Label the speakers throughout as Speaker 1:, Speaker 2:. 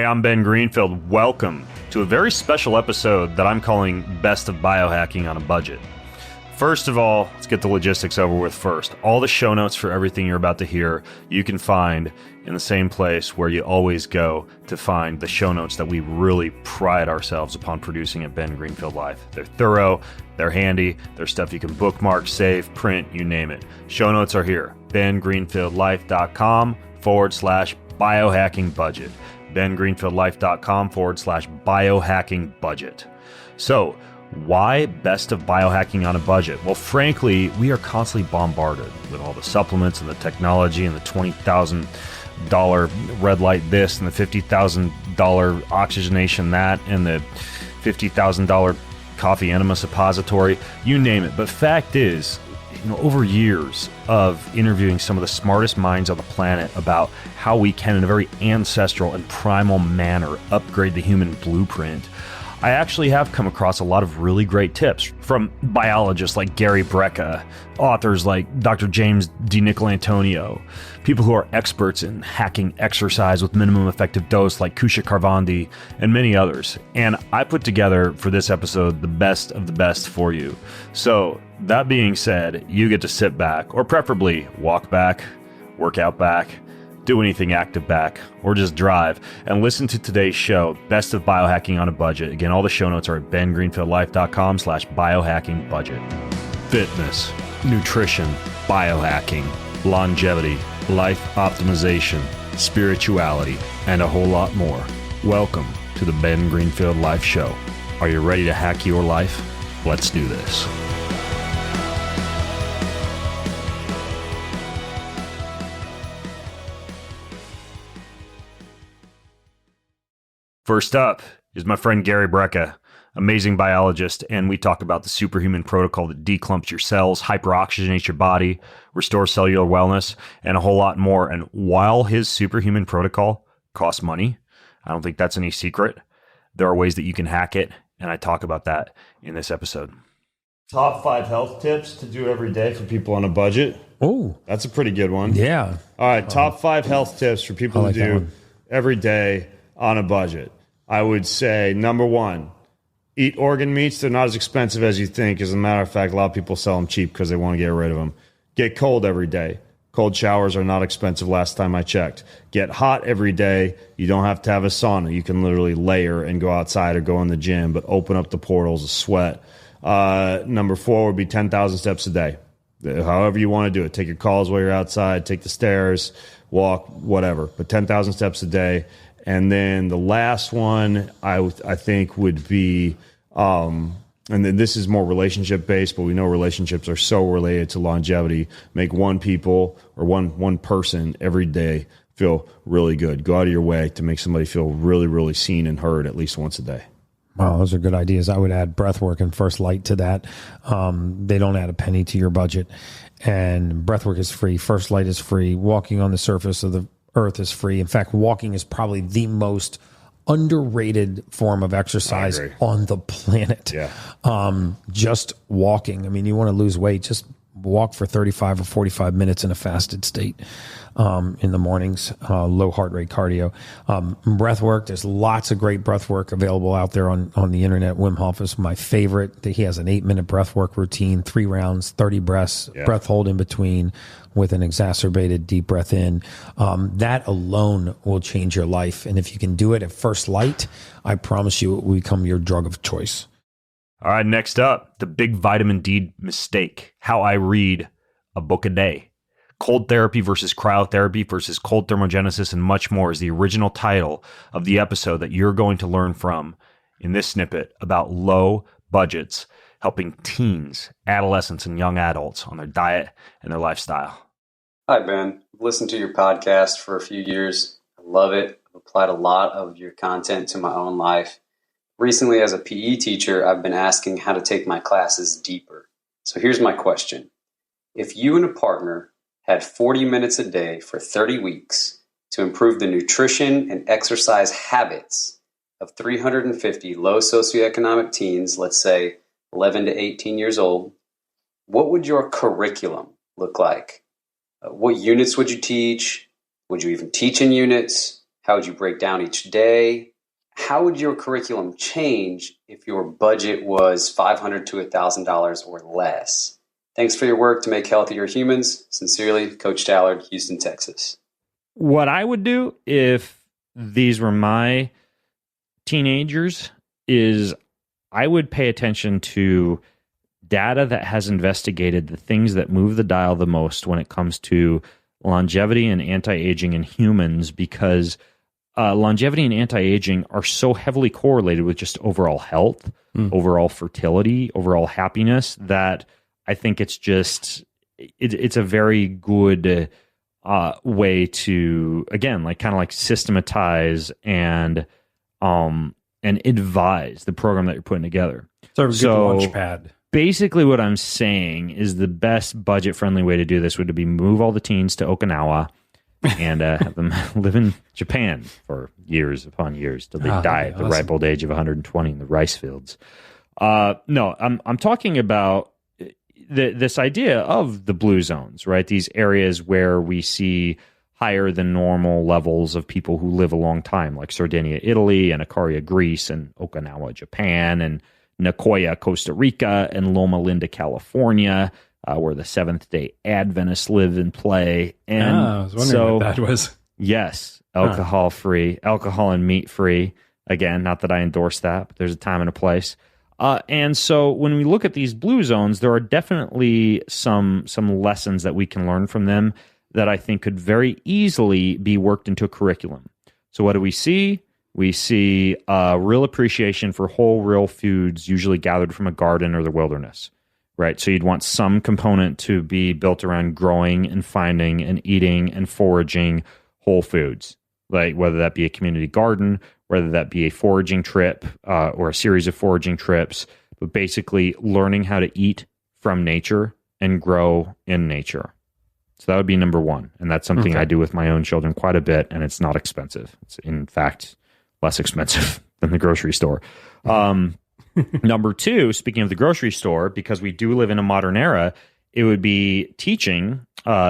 Speaker 1: I'm Ben Greenfield. Welcome to a very special episode that I'm calling Best of Biohacking on a Budget. First of all, let's get the logistics over with first. All the show notes for everything you're about to hear, you can find in the same place where you always go to find the show notes that we really pride ourselves upon producing at Ben Greenfield Life. They're thorough, they're handy, they're stuff you can bookmark, save, print, you name it. Show notes are here, bengreenfieldlife.com/biohacking budget. bengreenfieldlife.com/biohacking budget. So, why best of biohacking on a budget? Well, frankly, we are constantly bombarded with all the supplements and the technology and the $20,000 red light this and the $50,000 oxygenation that and the $50,000 coffee enema suppository, you name it. But fact is, over years of interviewing some of the smartest minds on the planet about how we can, in a very ancestral and primal manner, upgrade the human blueprint, I actually have come across a lot of really great tips from biologists like Gary Brecka, authors like Dr. James DiNicolantonio, people who are experts in hacking exercise with minimum effective dose like Kusha Karvandi, and many others. And I put together for this episode the best of the best for you. So that being said, you get to sit back, or preferably walk back, work out back, do anything active back, or just drive and listen to today's show, Best of Biohacking on a Budget. Again, all the show notes are at bengreenfieldlife.com/biohacking budget. Fitness, nutrition, biohacking, longevity, life optimization, spirituality, and a whole lot more. Welcome to the Ben Greenfield Life Show. Are you ready to hack your life? Let's do this. First up is my friend Gary Brecka, amazing biologist, and we talk about the Superhuman protocol that declumps your cells, hyperoxygenates your body, restores cellular wellness, and a whole lot more. And while his Superhuman protocol costs money, I don't think that's any secret, there are ways that you can hack it, and I talk about that in this episode. Top 5 health tips to do every day for people on a budget.
Speaker 2: Oh,
Speaker 1: that's a pretty good one.
Speaker 2: Yeah.
Speaker 1: All right, top 5 health tips for people to do every day on a budget. I would say, number 1, eat organ meats. They're not as expensive as you think. As a matter of fact, a lot of people sell them cheap because they want to get rid of them. Get cold every day. Cold showers are not expensive last time I checked. Get hot every day. You don't have to have a sauna. You can literally layer and go outside or go in the gym, but open up the portals of sweat. Number 4 would be 10,000 steps a day. However you want to do it. Take your calls while you're outside. Take the stairs. Walk, whatever. But 10,000 steps a day. And then the last one I think would be, and then this is more relationship based, but we know relationships are so related to longevity. Make one person every day feel really good. Go out of your way to make somebody feel really, really seen and heard at least once a day.
Speaker 2: Wow, those are good ideas. I would add breath work and first light to that. They don't add a penny to your budget. And breath work is free. First light is free. Walking on the surface of the earth is free. In fact, walking is probably the most underrated form of exercise on the planet.
Speaker 1: Yeah.
Speaker 2: Just walking. I mean, you want to lose weight, just walk for 35 or 45 minutes in a fasted state in the mornings, low heart rate cardio. Breath work, there's lots of great breath work available out there on the internet. Wim Hof is my favorite. He has an 8-minute breath work routine, 3 rounds, 30 breaths, breath hold in between with an exacerbated deep breath in. That alone will change your life. And if you can do it at first light, I promise you it will become your drug of choice.
Speaker 1: All right, next up, the big vitamin D mistake, how I read a book a day. Cold therapy versus cryotherapy versus cold thermogenesis and much more is the original title of the episode that you're going to learn from in this snippet about low budgets, helping teens, adolescents, and young adults on their diet and their lifestyle.
Speaker 3: Hi, Ben. I've listened to your podcast for a few years. I love it. I've applied a lot of your content to my own life. Recently, as a PE teacher, I've been asking how to take my classes deeper. So here's my question. If you and a partner had 40 minutes a day for 30 weeks to improve the nutrition and exercise habits of 350 low socioeconomic teens, let's say 11 to 18 years old, what would your curriculum look like? What units would you teach? Would you even teach in units? How would you break down each day? How would your curriculum change if your budget was $500 to $1,000 or less? Thanks for your work to make healthier humans. Sincerely, Coach Tallard, Houston, Texas.
Speaker 1: What I would do if these were my teenagers is I would pay attention to data that has investigated the things that move the dial the most when it comes to longevity and anti-aging in humans, because longevity and anti-aging are so heavily correlated with just overall health, overall fertility, overall happiness, that I think it's just, it's a very good way to, again, like kind of like systematize and advise the program that you're putting together.
Speaker 2: So, launch pad.
Speaker 1: Basically what I'm saying is the best budget-friendly way to do this would be move all the teens to Okinawa and have them live in Japan for years upon years till they die at the ripe old age of 120 in the rice fields. No, I'm talking about this idea of the blue zones, right? These areas where we see higher than normal levels of people who live a long time, like Sardinia, Italy, and Icaria, Greece, and Okinawa, Japan, and Nicoya, Costa Rica, and Loma Linda, California, where the Seventh-day Adventists live and play. And
Speaker 2: I was wondering what that was.
Speaker 1: Yes, alcohol-free, alcohol and meat-free. Again, not that I endorse that, but there's a time and a place. And so when we look at these blue zones, there are definitely some lessons that we can learn from them that I think could very easily be worked into a curriculum. So what do we see? We see a real appreciation for whole, real foods, usually gathered from a garden or the wilderness, right? So you'd want some component to be built around growing and finding and eating and foraging whole foods, like whether that be a community garden, whether that be a foraging trip or a series of foraging trips, but basically learning how to eat from nature and grow in nature. So that would be number one. And that's something I do with my own children quite a bit, and it's not expensive. It's, in fact, less expensive than the grocery store. Number two, speaking of the grocery store, because we do live in a modern era, it would be teaching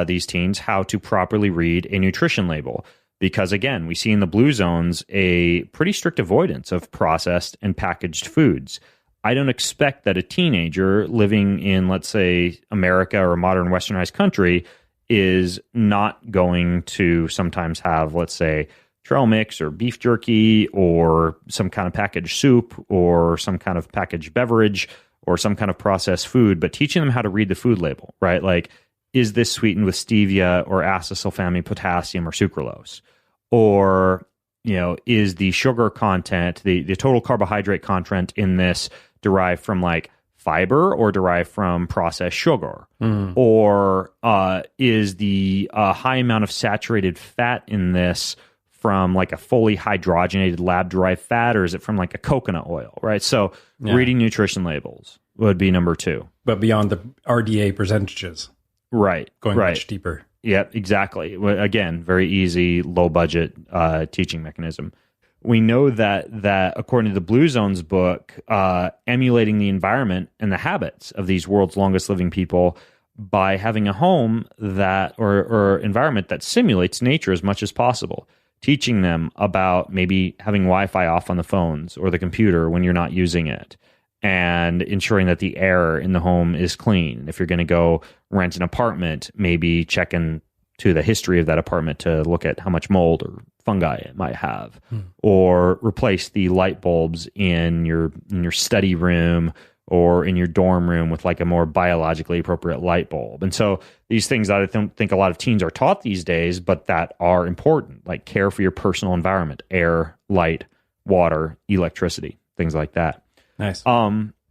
Speaker 1: these teens how to properly read a nutrition label. Because again, we see in the blue zones a pretty strict avoidance of processed and packaged foods. I don't expect that a teenager living in, let's say, America or a modern westernized country is not going to sometimes have, let's say, trail mix or beef jerky or some kind of packaged soup or some kind of packaged beverage or some kind of processed food, but teaching them how to read the food label, right? Like, is this sweetened with stevia or acetylsulfame, potassium, or sucralose? Or, you know, is the sugar content, the total carbohydrate content in this derived from like fiber or derived from processed sugar? Or is the high amount of saturated fat in this from like a fully hydrogenated lab-derived fat, or is it from like a coconut oil, right? So reading nutrition labels would be number two.
Speaker 2: But beyond the RDA percentages.
Speaker 1: Right.
Speaker 2: Going much deeper.
Speaker 1: Yep, exactly. Again, very easy, low-budget teaching mechanism. We know that according to the Blue Zones book, emulating the environment and the habits of these world's longest living people by having a home that or environment that simulates nature as much as possible, teaching them about maybe having Wi-Fi off on the phones or the computer when you're not using it, and ensuring that the air in the home is clean. If you're going to go rent an apartment, maybe check into the history of that apartment to look at how much mold or fungi it might have, or replace the light bulbs in your study room or in your dorm room with like a more biologically appropriate light bulb. And so these things that I don't think a lot of teens are taught these days, but that are important, like care for your personal environment, air, light, water, electricity, things like that.
Speaker 2: Nice.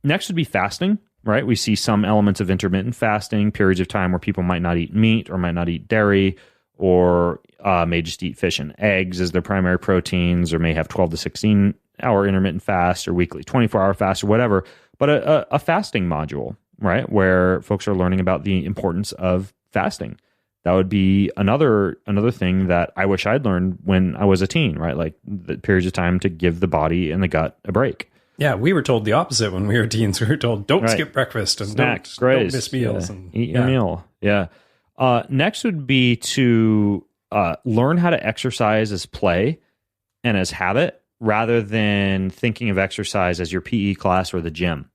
Speaker 1: Next would be fasting, right? We see some elements of intermittent fasting, periods of time where people might not eat meat or might not eat dairy, or may just eat fish and eggs as their primary proteins, or may have 12 to 16 hour intermittent fast or weekly 24-hour fast or whatever. But a fasting module, right, where folks are learning about the importance of fasting. That would be another thing that I wish I'd learned when I was a teen, right? Like the periods of time to give the body and the gut a break.
Speaker 2: Yeah, we were told the opposite when we were teens. We were told, don't skip breakfast and
Speaker 1: snacks,
Speaker 2: don't miss meals. And
Speaker 1: eat your meal. Yeah. Next would be to learn how to exercise as play and as habit rather than thinking of exercise as your PE class or the gym.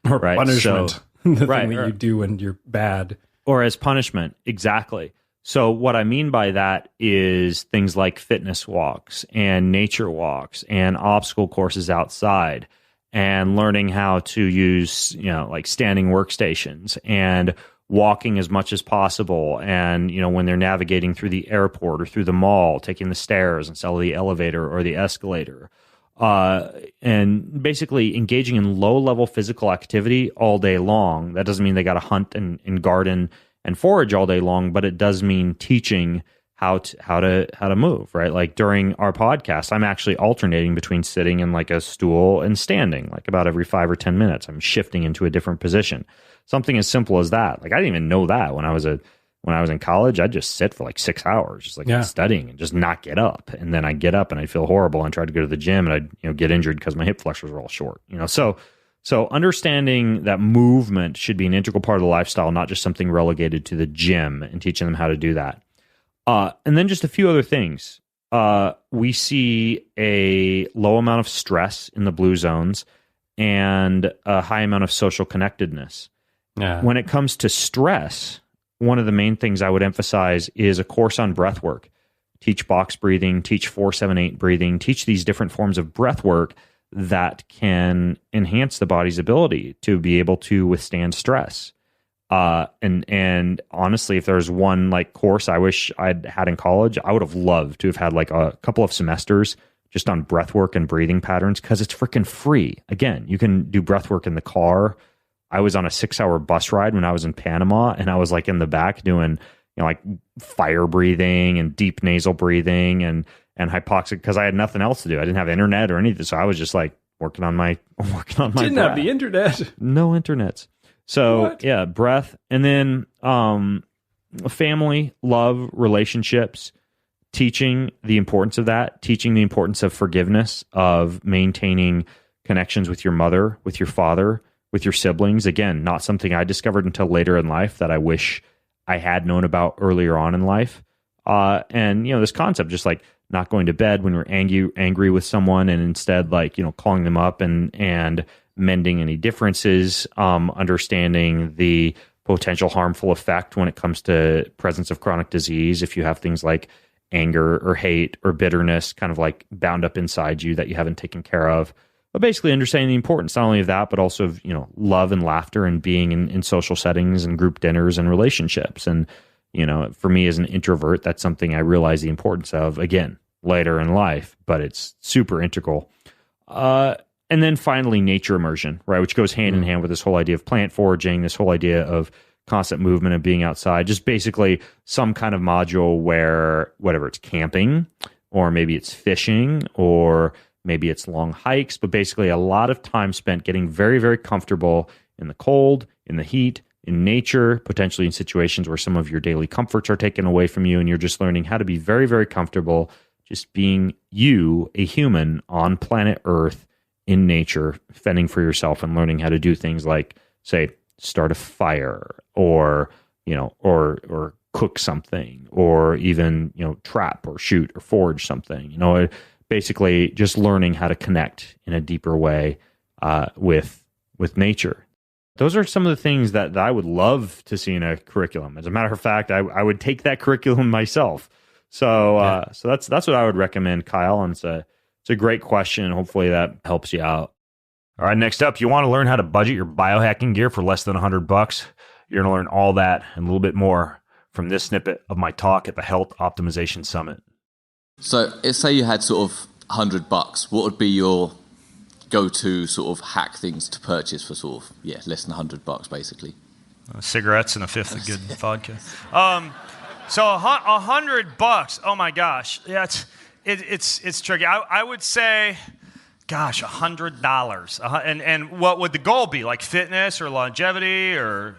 Speaker 4: Or
Speaker 1: right?
Speaker 4: punishment.
Speaker 1: So,
Speaker 4: the
Speaker 1: right,
Speaker 4: thing that you do when you're bad.
Speaker 1: Or as punishment. Exactly. So what I mean by that is things like fitness walks and nature walks and obstacle courses outside and learning how to use, like standing workstations and walking as much as possible. And, when they're navigating through the airport or through the mall, taking the stairs instead of the elevator or the escalator. And basically engaging in low-level physical activity all day long. That doesn't mean they got to hunt and garden and forage all day long, but it does mean teaching how to move, right? Like during our podcast, I'm actually alternating between sitting in like a stool and standing, like about every 5 or 10 minutes. I'm shifting into a different position. Something as simple as that. Like I didn't even know that when I was in college. I'd just sit for like 6 hours, just like studying and just not get up. And then I'd get up and I'd feel horrible and try to go to the gym and I'd get injured because my hip flexors were all short. So understanding that movement should be an integral part of the lifestyle, not just something relegated to the gym, and teaching them how to do that. And then just a few other things. We see a low amount of stress in the blue zones and a high amount of social connectedness.
Speaker 4: Yeah.
Speaker 1: When it comes to stress, one of the main things I would emphasize is a course on breath work. Teach box breathing, teach 4-7-8 breathing, teach these different forms of breath work that can enhance the body's ability to be able to withstand stress. And honestly, if there's one like course I wish I'd had in college, I would have loved to have had like a couple of semesters just on breath work and breathing patterns, because it's freaking free. Again, you can do breath work in the car. I was on a 6-hour bus ride when I was in Panama, and I was like in the back doing, like fire breathing and deep nasal breathing and hypoxic, because I had nothing else to do. I didn't have internet or anything, so I was just like working on my
Speaker 4: Didn't
Speaker 1: breath.
Speaker 4: have the internet.
Speaker 1: No internets. So
Speaker 4: What?
Speaker 1: yeah, breath, and then family, love, relationships, teaching the importance of that, teaching the importance of forgiveness, of maintaining connections with your mother, with your father, with your siblings. Again, not something I discovered until later in life that I wish I had known about earlier on in life. And this concept, just like not going to bed when we're angry with someone, and instead like, calling them up and mending any differences, understanding the potential harmful effect when it comes to presence of chronic disease. If you have things like anger or hate or bitterness kind of like bound up inside you that you haven't taken care of. But basically understanding the importance not only of that, but also of, love and laughter and being in social settings and group dinners and relationships. And, for me as an introvert, that's something I realize the importance of, again, later in life, but it's super integral. And then finally, nature immersion, right, which goes hand in hand with this whole idea of plant foraging, this whole idea of constant movement and being outside, just basically some kind of module where, whatever, it's camping, or maybe it's fishing, or maybe it's long hikes, but basically a lot of time spent getting very, very comfortable in the cold, in the heat, in nature, potentially in situations where some of your daily comforts are taken away from you, and you're just learning how to be very, very comfortable just being you, a human on planet Earth, in nature, fending for yourself and learning how to do things like, say, start a fire, or or cook something, or even trap or shoot or forage something. Basically just learning how to connect in a deeper way with nature. Those are some of the things that I would love to see in a curriculum. As a matter of fact, I would take that curriculum myself. So so that's what I would recommend, Kyle. And it's a great question. Hopefully that helps you out. All right, next up, you want to learn how to budget your biohacking gear for less than $100? You're going to learn all that and a little bit more from this snippet of my talk at the Health Optimization Summit.
Speaker 5: So, say you had sort of $100, what would be your go-to sort of hack things to purchase for sort of less than $100, basically?
Speaker 6: Cigarettes and a fifth of good vodka. So $100. Oh my gosh, yeah, it's tricky. I would say, gosh, $100. And what would the goal be? Like fitness or longevity or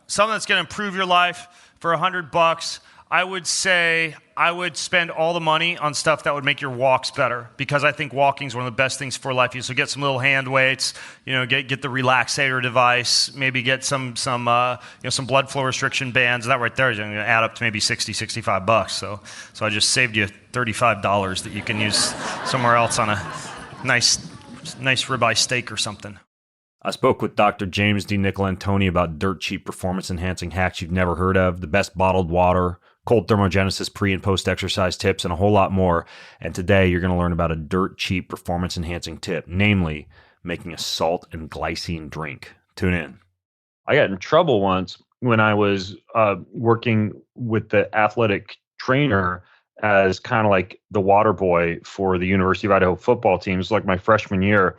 Speaker 6: something that's going to improve your life for $100? I would say I would spend all the money on stuff that would make your walks better, because I think walking is one of the best things for life. So get some little hand weights, get the relaxator device, maybe get some blood flow restriction bands. That right there is going to add up to maybe $65. So I just saved you $35 that you can use somewhere else on a nice ribeye steak or something.
Speaker 1: I spoke with Dr. James D. Nicolantoni about dirt cheap performance enhancing hacks you've never heard of, the best bottled water, cold thermogenesis pre and post exercise tips, and a whole lot more. And today you're going to learn about a dirt cheap performance enhancing tip, namely making a salt and glycine drink. Tune in. I got in trouble once when I was working with the athletic trainer as kind of like the water boy for the University of Idaho football team. It was like my freshman year.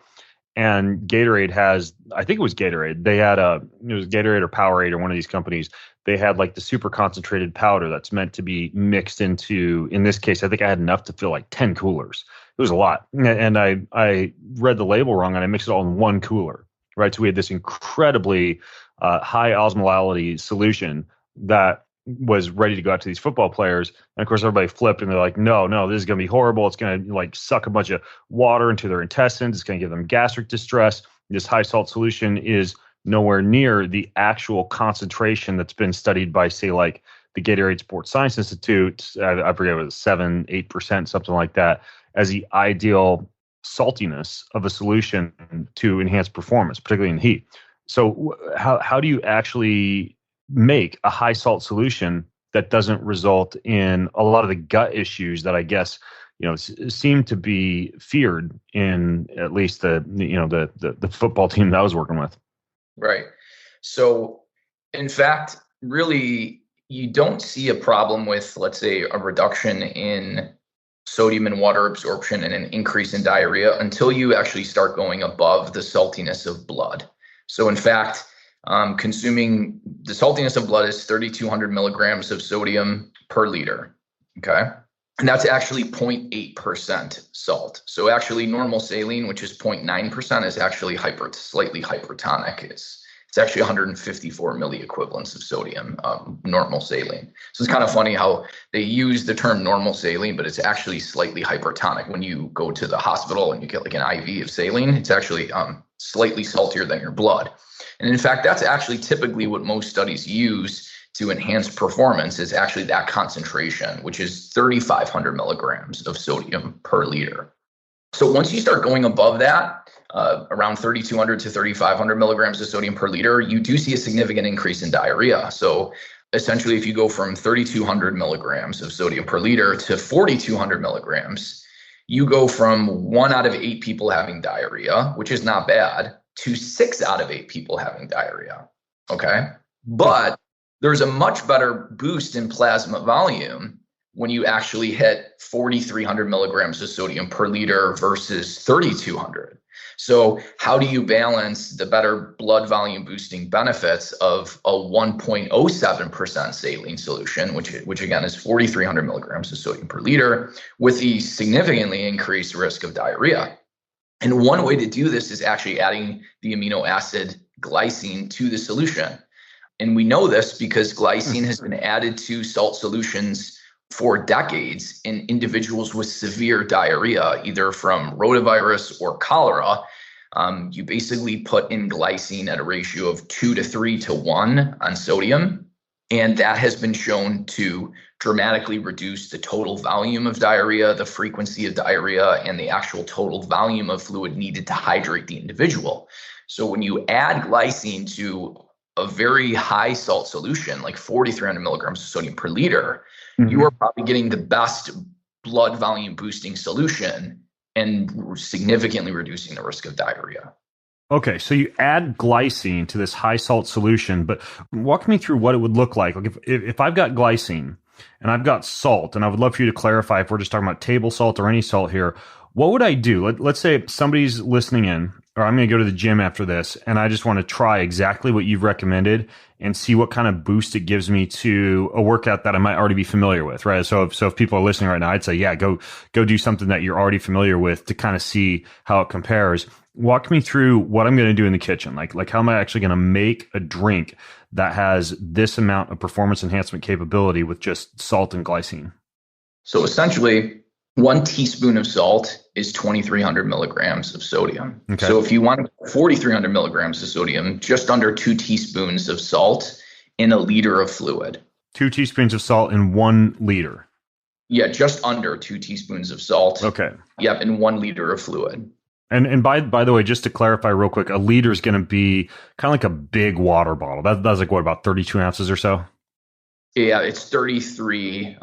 Speaker 1: And Gatorade has, I think it was Gatorade. They had it was Gatorade or Powerade or one of these companies. They had like the super concentrated powder that's meant to be mixed into, in this case, I think I had enough to fill like 10 coolers. It was a lot. And I read the label wrong and I mixed it all in one cooler, right? So we had this incredibly high osmolality solution that was ready to go out to these football players. And of course, everybody flipped and they're like, no, this is going to be horrible. It's going to like suck a bunch of water into their intestines. It's going to give them gastric distress. This high salt solution is nowhere near the actual concentration that's been studied by, say, like the Gatorade Sports Science Institute. I forget, it was 7-8%, something like that, as the ideal saltiness of a solution to enhance performance, particularly in heat. So how do you actually make a high salt solution that doesn't result in a lot of the gut issues that I guess seem to be feared in at least the football team that I was working with?
Speaker 7: Right. So in fact, really, you don't see a problem with, let's say, a reduction in sodium and water absorption and an increase in diarrhea until you actually start going above the saltiness of blood. So in fact, consuming the saltiness of blood is 3,200 milligrams of sodium per liter. Okay. And that's actually 0.8% salt. So actually normal saline, which is 0.9%, is actually slightly hypertonic. It's actually 154 milliequivalents of sodium, normal saline. So it's kind of funny how they use the term normal saline, but it's actually slightly hypertonic. When you go to the hospital and you get like an IV of saline, it's actually slightly saltier than your blood. And in fact, that's actually typically what most studies use to enhance performance, is actually that concentration, which is 3,500 milligrams of sodium per liter. So once you start going above that, around 3,200 to 3,500 milligrams of sodium per liter, you do see a significant increase in diarrhea. So essentially, if you go from 3,200 milligrams of sodium per liter to 4,200 milligrams, you go from 1 out of 8 people having diarrhea, which is not bad, to 6 out of 8 people having diarrhea. Okay. But there's a much better boost in plasma volume when you actually hit 4,300 milligrams of sodium per liter versus 3,200. So how do you balance the better blood volume boosting benefits of a 1.07% saline solution, which again is 4,300 milligrams of sodium per liter, with the significantly increased risk of diarrhea? And one way to do this is actually adding the amino acid glycine to the solution. And we know this because glycine has been added to salt solutions for decades in individuals with severe diarrhea, either from rotavirus or cholera. You basically put in glycine at a ratio of 2 to 3 to 1 on sodium. And that has been shown to dramatically reduce the total volume of diarrhea, the frequency of diarrhea, and the actual total volume of fluid needed to hydrate the individual. So when you add glycine to a very high salt solution, like 4,300 milligrams of sodium per liter, you are probably getting the best blood volume boosting solution and significantly reducing the risk of diarrhea.
Speaker 1: Okay, so you add glycine to this high salt solution, but walk me through what it would look like. Like if I've got glycine and I've got salt, and I would love for you to clarify if we're just talking about table salt or any salt here, What would I do? Let's say somebody's listening in, or I'm going to go to the gym after this, and I just want to try exactly what you've recommended and see what kind of boost it gives me to a workout that I might already be familiar with, right? So if people are listening right now, I'd say, yeah, go do something that you're already familiar with to kind of see how it compares. Walk me through what I'm going to do in the kitchen. Like how am I actually going to make a drink that has this amount of performance enhancement capability with just salt and glycine?
Speaker 7: So essentially, 1 teaspoon of salt is 2,300 milligrams of sodium.
Speaker 1: Okay.
Speaker 7: So if you want 4,300 milligrams of sodium, just under 2 teaspoons of salt in a liter of fluid.
Speaker 1: 2 teaspoons of salt in 1 liter.
Speaker 7: Yeah, just under 2 teaspoons of salt.
Speaker 1: Okay.
Speaker 7: Yep, in 1 liter of fluid.
Speaker 1: And by the way, just to clarify real quick, a liter is going to be kind of like a big water bottle. That's like what, about 32 ounces or so?
Speaker 7: Yeah, it's 33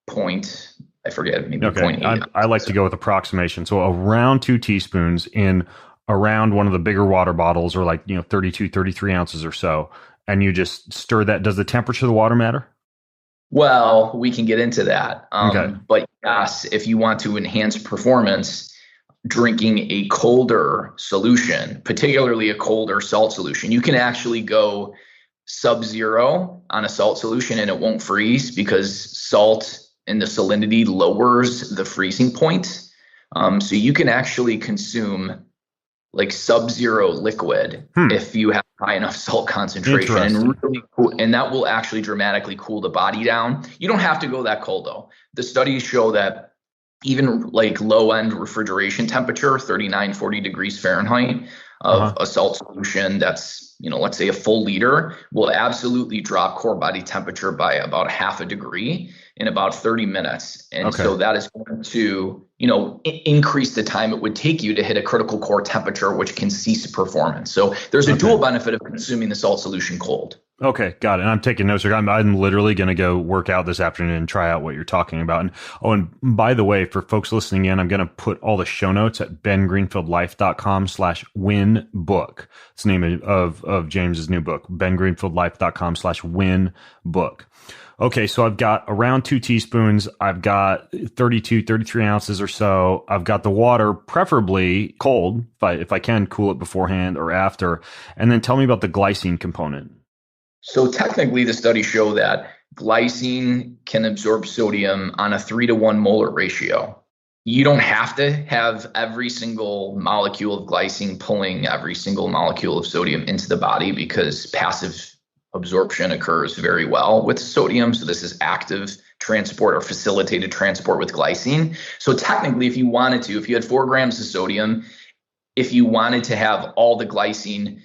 Speaker 7: point, I forget, maybe
Speaker 1: Okay.
Speaker 7: 0.8.
Speaker 1: I like to go with approximation. So around 2 teaspoons in around one of the bigger water bottles, or 32, 33 ounces or so. And you just stir that. Does the temperature of the water matter?
Speaker 7: Well, we can get into that.
Speaker 1: Okay.
Speaker 7: But yes, if you want to enhance performance, drinking a colder solution, particularly a colder salt solution, you can actually go sub-zero on a salt solution and it won't freeze, because salt and the salinity lowers the freezing point. So you can actually consume like sub-zero liquid if you have high enough salt concentration, and really cool, and that will actually dramatically cool the body down. You don't have to go that cold though. The studies show that even like low end refrigeration temperature, 39, 40 degrees Fahrenheit of a salt solution that's, let's say a full liter, will absolutely drop core body temperature by about half a degree in about 30 minutes. And so that is going to, increase the time it would take you to hit a critical core temperature, which can cease performance. So there's a dual benefit of consuming the salt solution cold.
Speaker 1: Okay, got it. And I'm taking notes here. I'm literally going to go work out this afternoon and try out what you're talking about. And by the way, for folks listening in, I'm going to put all the show notes at bengreenfieldlife.com/winbook. It's the name of James's new book, bengreenfieldlife.com/winbook. Okay, so I've got around 2 teaspoons. I've got 32, 33 ounces or so. I've got the water, preferably cold, if I can cool it beforehand or after. And then tell me about the glycine component.
Speaker 7: So technically, the studies show that glycine can absorb sodium on a 3-to-1 molar ratio. You don't have to have every single molecule of glycine pulling every single molecule of sodium into the body, because passive absorption occurs very well with sodium. So this is active transport or facilitated transport with glycine. So technically, if you had 4 grams of sodium, if you wanted to have all the glycine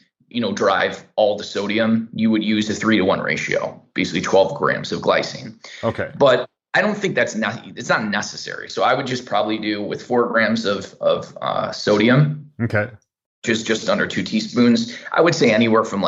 Speaker 7: drive all the sodium, you would use a 3-to-1 ratio, basically 12 grams of glycine.
Speaker 1: Okay.
Speaker 7: But I don't think it's not necessary. So I would just probably do with 4 grams of sodium.
Speaker 1: Okay.
Speaker 7: Just under 2 teaspoons. I would say anywhere from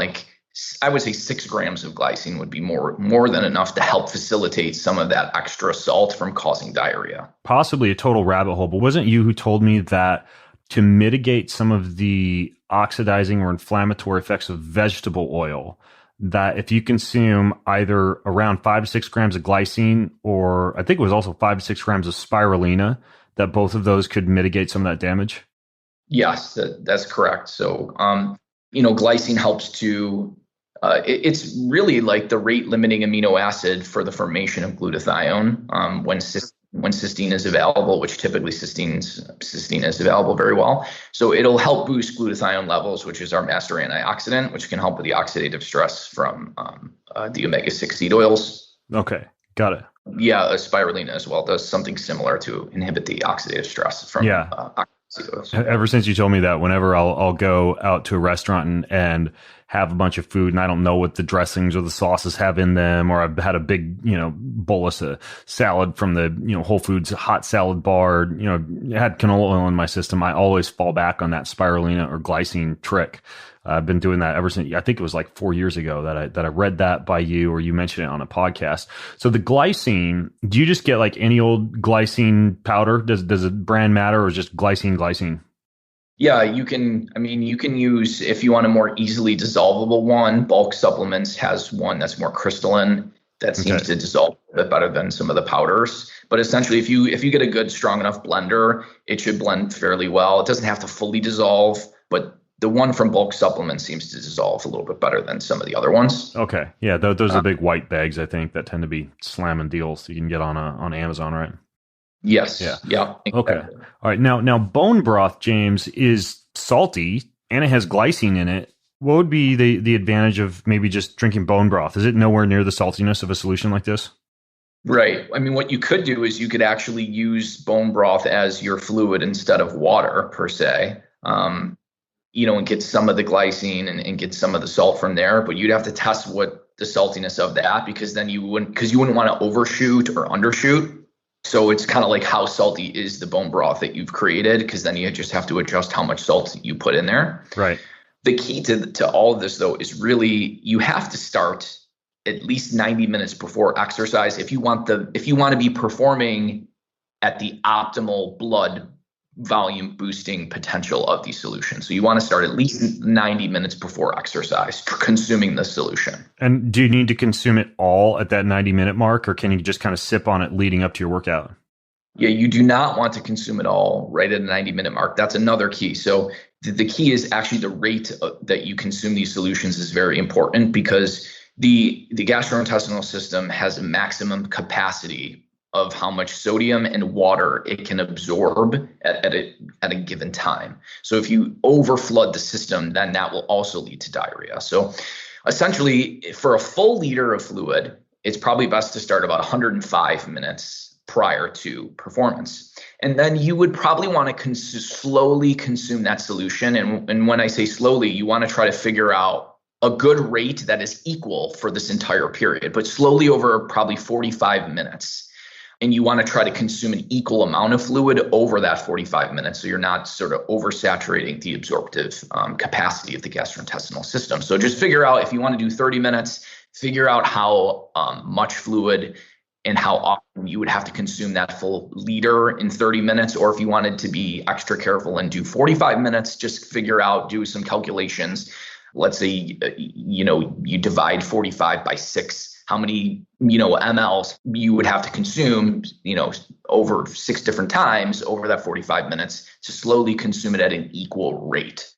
Speaker 7: 6 grams of glycine would be more than enough to help facilitate some of that extra salt from causing diarrhea.
Speaker 1: Possibly a total rabbit hole, but wasn't you who told me that to mitigate some of the oxidizing or inflammatory effects of vegetable oil, that if you consume either around 5 to 6 grams of glycine, or I think it was also 5 to 6 grams of spirulina, that both of those could mitigate some of that damage?
Speaker 7: Yes, that's correct. So, glycine helps to, it's really like the rate limiting amino acid for the formation of glutathione when cysteine is available, which typically cysteine is available very well. So it'll help boost glutathione levels, which is our master antioxidant, which can help with the oxidative stress from the omega-6 seed oils.
Speaker 1: Okay, got it.
Speaker 7: Yeah, spirulina as well does something similar to inhibit the oxidative stress from seed oils.
Speaker 1: Ever since you told me that, whenever I'll go out to a restaurant and have a bunch of food and I don't know what the dressings or the sauces have in them, or I've had a big, bolus of salad from the, Whole Foods hot salad bar, had canola oil in my system, I always fall back on that spirulina or glycine trick. I've been doing that ever since, I think it was like 4 years ago that I read that by you, or you mentioned it on a podcast. So the glycine, do you just get like any old glycine powder? Does a brand matter, or is just glycine?
Speaker 7: Yeah, you can use, if you want a more easily dissolvable one, Bulk Supplements has one that's more crystalline. that seems to dissolve a bit better than some of the powders. But essentially, if you get a good, strong enough blender, it should blend fairly well. It doesn't have to fully dissolve, but the one from bulk supplements seems to dissolve a little bit better than some of the other ones.
Speaker 1: Okay. Yeah, those are big white bags, I think, that tend to be slamming deals you can get on Amazon, right?
Speaker 7: Yes.
Speaker 1: Yeah.
Speaker 7: Yeah. Exactly.
Speaker 1: Okay. All right. Now bone broth, James, is salty and it has glycine in it. What would be the advantage of maybe just drinking bone broth? Is it nowhere near the saltiness of a solution like this?
Speaker 7: Right. I mean, what you could do is you could actually use bone broth as your fluid instead of water per se. And get some of the glycine and get some of the salt from there, but you'd have to test what the saltiness of that, because then you wouldn't want to overshoot or undershoot. So it's kind of like how salty is the bone broth that you've created, because then you just have to adjust how much salt you put in there.
Speaker 1: Right.
Speaker 7: The key to all of this, though, is really you have to start at least 90 minutes before exercise if you want to be performing at the optimal blood volume boosting potential of these solutions. So you want to start at least 90 minutes before exercise consuming the solution.
Speaker 1: And do you need to consume it all at that 90-minute mark, or can you just kind of sip on it leading up to your workout?
Speaker 7: Yeah, you do not want to consume it all right at a 90-minute mark. That's another key. So the key is actually the rate that you consume these solutions is very important, because the gastrointestinal system has a maximum capacity of how much sodium and water it can absorb at a given time. So if you overflood the system, then that will also lead to diarrhea. So essentially, for a full liter of fluid, it's probably best to start about 105 minutes prior to performance. And then you would probably want to slowly consume that solution. And when I say slowly, you want to try to figure out a good rate that is equal for this entire period, but slowly over probably 45 minutes. And you want to try to consume an equal amount of fluid over that 45 minutes, so you're not sort of oversaturating the absorptive capacity of the gastrointestinal system. So just figure out, if you want to do 30 minutes, figure out how much fluid and how often you would have to consume that full liter in 30 minutes. Or if you wanted to be extra careful and do 45 minutes, just figure out, do some calculations. Let's say, you divide 45 by 6. How many, mLs you would have to consume, over 6 different times over that 45 minutes to slowly consume it at an equal rate.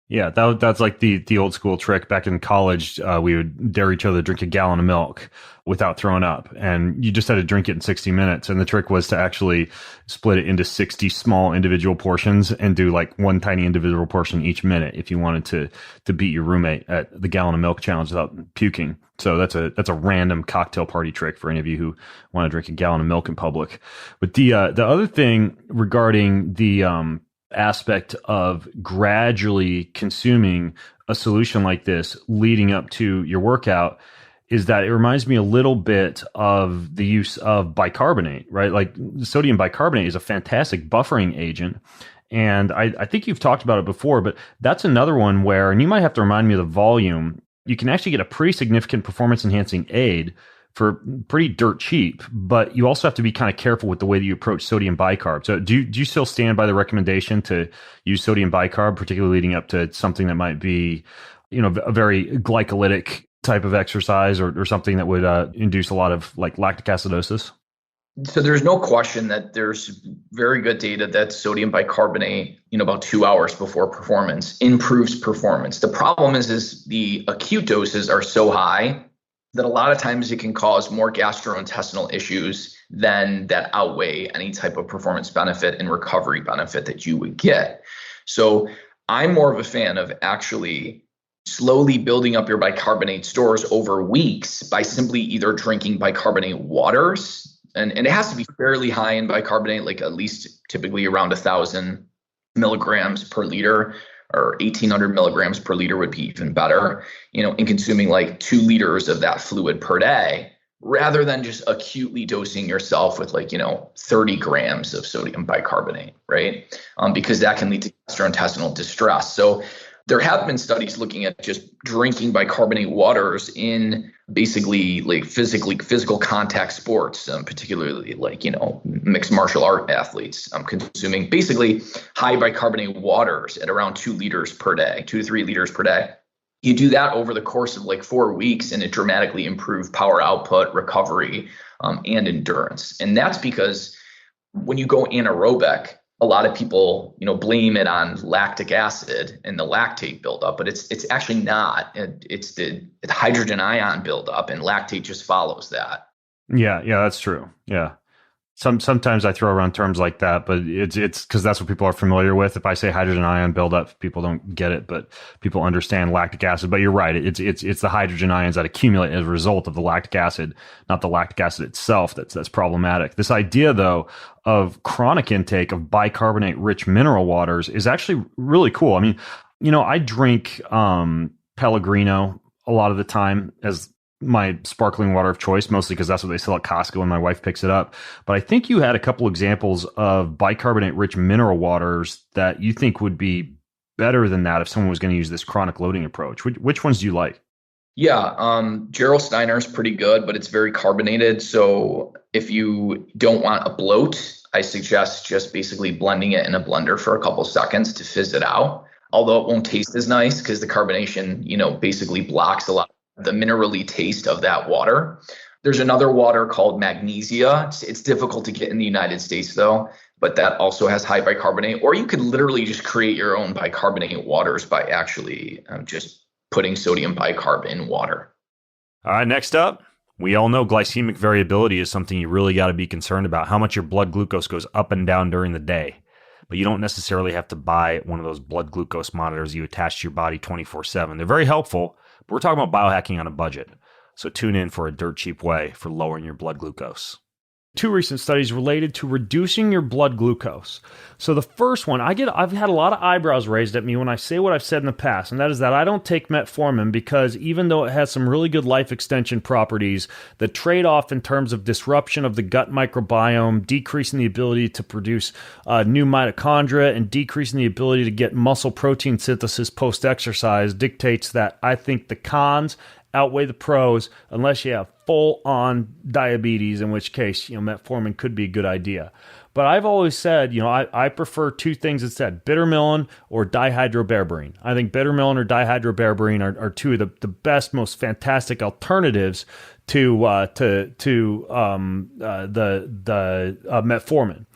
Speaker 1: Yeah, that's like the old school trick. Back in college, we would dare each other to drink a gallon of milk without throwing up. And you just had to drink it in 60 minutes. And the trick was to actually split it into 60 small individual portions and do like one tiny individual portion each minute if you wanted to beat your roommate at the gallon of milk challenge without puking. So that's a random cocktail party trick for any of you who want to drink a gallon of milk in public. But the other thing regarding the aspect of gradually consuming a solution like this leading up to your workout is that it reminds me a little bit of the use of bicarbonate, right? Like sodium bicarbonate is a fantastic buffering agent. And I think you've talked about it before, but that's another one where, and you might have to remind me of the volume, you can actually get a pretty significant performance enhancing aid for pretty dirt cheap, but you also have to be kind of careful with the way that you approach sodium bicarb. So do you still stand by the recommendation to use sodium bicarb, particularly leading up to something that might be, a very glycolytic type of exercise or something that would induce a lot of like lactic acidosis?
Speaker 7: So there's no question that there's very good data that sodium bicarbonate, about 2 hours before performance improves performance. The problem is the acute doses are so high that a lot of times it can cause more gastrointestinal issues than that outweigh any type of performance benefit and recovery benefit that you would get. So I'm more of a fan of actually slowly building up your bicarbonate stores over weeks by simply either drinking bicarbonate waters, and it has to be fairly high in bicarbonate, like at least typically around 1,000 milligrams per liter, or 1,800 milligrams per liter would be even better, in consuming like 2 liters of that fluid per day, rather than just acutely dosing yourself with 30 grams of sodium bicarbonate, right? Because that can lead to gastrointestinal distress. So there have been studies looking at just drinking bicarbonate waters in basically like physical contact sports, particularly mixed martial art athletes, consuming basically high bicarbonate waters at around 2 liters per day, 2 to 3 liters per day. You do that over the course of like 4 weeks, and it dramatically improved power output, recovery, and endurance. And that's because when you go anaerobic, a lot of people, blame it on lactic acid and the lactate buildup, but it's actually not. It's the hydrogen ion buildup, and lactate just follows that.
Speaker 1: Yeah, that's true. Yeah. Sometimes I throw around terms like that, but it's because that's what people are familiar with. If I say hydrogen ion buildup, people don't get it, but people understand lactic acid. But you're right; it's the hydrogen ions that accumulate as a result of the lactic acid, not the lactic acid itself. That's problematic. This idea, though, of chronic intake of bicarbonate-rich mineral waters is actually really cool. I mean, I drink Pellegrino a lot of the time as my sparkling water of choice, mostly because that's what they sell at Costco when my wife picks it up. But I think you had a couple examples of bicarbonate-rich mineral waters that you think would be better than that if someone was going to use this chronic loading approach. Which ones do you like?
Speaker 7: Yeah, Gerald Steiner is pretty good, but it's very carbonated. So if you don't want a bloat, I suggest just basically blending it in a blender for a couple seconds to fizz it out. Although it won't taste as nice because the carbonation, basically blocks a lot the minerally taste of that water. There's another water called magnesia. It's difficult to get in the United States though, but that also has high bicarbonate. Or you could literally just create your own bicarbonate waters by actually just putting sodium bicarb in water.
Speaker 1: All right, next up, we all know glycemic variability is something you really got to be concerned about, how much your blood glucose goes up and down during the day. But you don't necessarily have to buy one of those blood glucose monitors you attach to your body 24/7. They're very helpful, but we're talking about biohacking on a budget. So tune in for a dirt cheap way for lowering your blood glucose. 2 recent studies related to reducing your blood glucose. So the first one, I've had a lot of eyebrows raised at me when I say what I've said in the past, and that is that I don't take metformin because even though it has some really good life extension properties, the trade-off in terms of disruption of the gut microbiome, decreasing the ability to produce new mitochondria, and decreasing the ability to get muscle protein synthesis post-exercise dictates that I think the cons outweigh the pros unless you have full-on diabetes, in which case, metformin could be a good idea. But I've always said, I prefer 2 things instead, bittermilin or dihydroberberine. I think bittermilin or dihydroberberine are 2 of the best, most fantastic alternatives to metformin.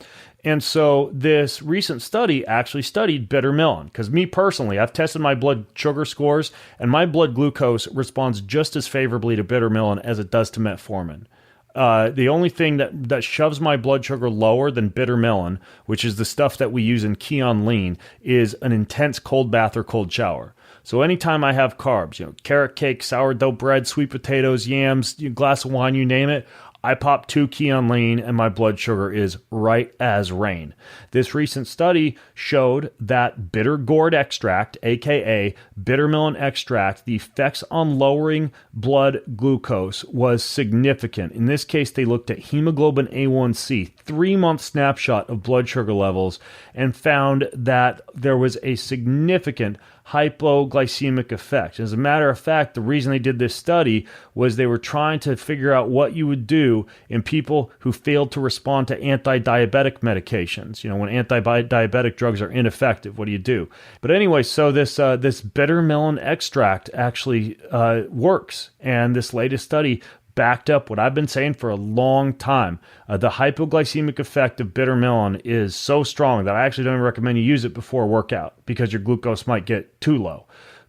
Speaker 1: And so this recent study actually studied bittermilin because me personally, I've tested my blood sugar scores and my blood glucose responds just as favorably to bittermilin as it does to metformin. The only thing that shoves my blood sugar lower than bittermilin, which is the stuff that we use in Keon Lean, is an intense cold bath or cold shower. So anytime I have carbs, carrot cake, sourdough bread, sweet potatoes, yams, glass of wine, you name it, I pop 2 Keon Lean and my blood sugar is right as rain. This recent study showed that bitter gourd extract, aka bittermilin extract, the effects on lowering blood glucose was significant. In this case, they looked at hemoglobin A1C, 3-month snapshot of blood sugar levels, and found that there was a significant hypoglycemic effect. As a matter of fact, the reason they did this study was they were trying to figure out what you would do in people who failed to respond to anti-diabetic medications. When anti-diabetic drugs are ineffective, what do you do? But anyway, so this bittermilin extract actually works, and this latest study backed up what I've been saying for a long time. The hypoglycemic effect of bittermilin is so strong that I actually don't even recommend you use it before a workout because your glucose might get too low.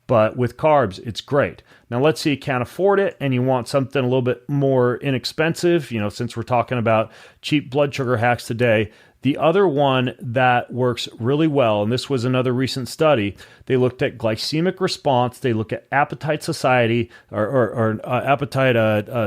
Speaker 1: But with carbs, it's great. Now, let's say you can't afford it and you want something a little bit more inexpensive, since we're talking about cheap blood sugar hacks today. The other one that works really well, and this was another recent study, they looked at glycemic response, they looked at appetite satiety, appetite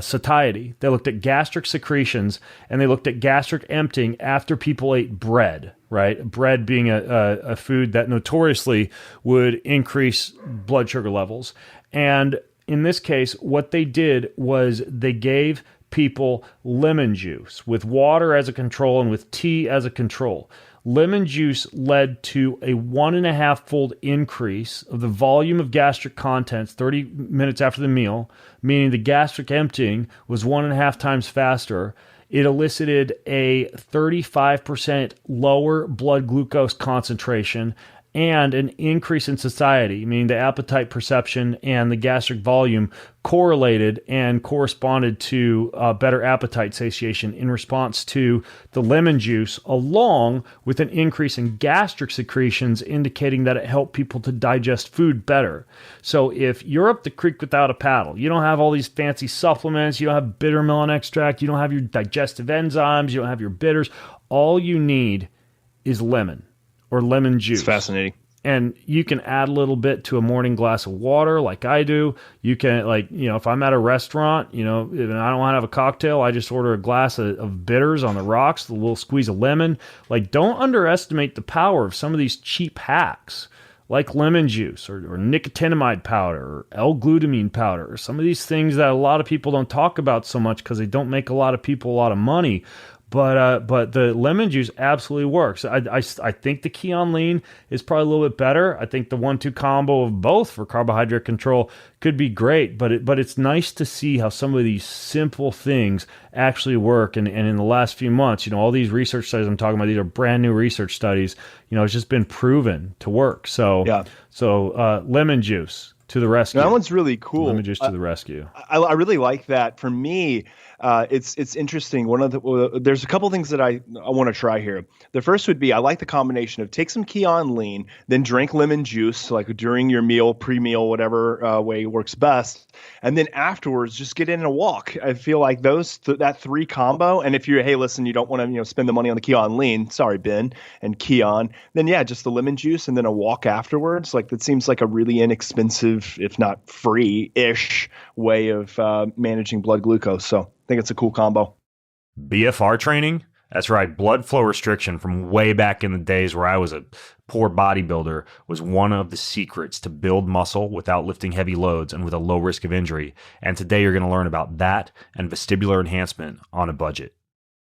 Speaker 1: satiety, they looked at gastric secretions, and they looked at gastric emptying after people ate bread, right? Bread being a food that notoriously would increase blood sugar levels. And in this case, what they did was they gave people lemon juice with water as a control and with tea as a control. Lemon juice led to a 1.5-fold increase of the volume of gastric contents 30 minutes after the meal, meaning the gastric emptying was 1.5 times faster. It elicited a 35% lower blood glucose concentration and an increase in satiety, meaning the appetite perception and the gastric volume correlated and corresponded to better appetite satiation in response to the lemon juice, along with an increase in gastric secretions, indicating that it helped people to digest food better. So if you're up the creek without a paddle, you don't have all these fancy supplements, you don't have bitter melon extract, you don't have your digestive enzymes, you don't have your bitters, all you need is lemon or lemon juice.
Speaker 8: It's fascinating.
Speaker 1: And you can add a little bit to a morning glass of water like I do. You can, if I'm at a restaurant, and I don't want to have a cocktail, I just order a glass of bitters on the rocks, a little squeeze of lemon. Don't underestimate the power of some of these cheap hacks like lemon juice or nicotinamide powder or L-glutamine powder, or some of these things that a lot of people don't talk about so much because they don't make a lot of people a lot of money. But the lemon juice absolutely works. I think the Keon Lean is probably a little bit better. I think the 1-2 combo of both for carbohydrate control could be great. But it's nice to see how some of these simple things actually work. And in the last few months, all these research studies I'm talking about, these are brand new research studies. It's just been proven to work. So
Speaker 8: yeah.
Speaker 1: So lemon juice to the rescue.
Speaker 8: That one's really cool.
Speaker 1: Lemon juice to the rescue.
Speaker 8: I really like that. For me, it's interesting. There's a couple things that I want to try here. The first would be, I like the combination of take some Keon Lean, then drink lemon juice like during your meal, pre-meal, whatever way works best, and then afterwards just get in a walk. I feel like that three combo. And if you're, hey, listen, you don't want to spend the money on the Keon Lean, sorry Ben and Keon, then yeah, just the lemon juice and then a walk afterwards. That seems like a really inexpensive, if not free-ish, way of managing blood glucose. So I think it's a cool combo.
Speaker 1: BFR training? That's right. Blood flow restriction from way back in the days where I was a poor bodybuilder was one of the secrets to build muscle without lifting heavy loads and with a low risk of injury. And today you're going to learn about that and vestibular enhancement on a budget.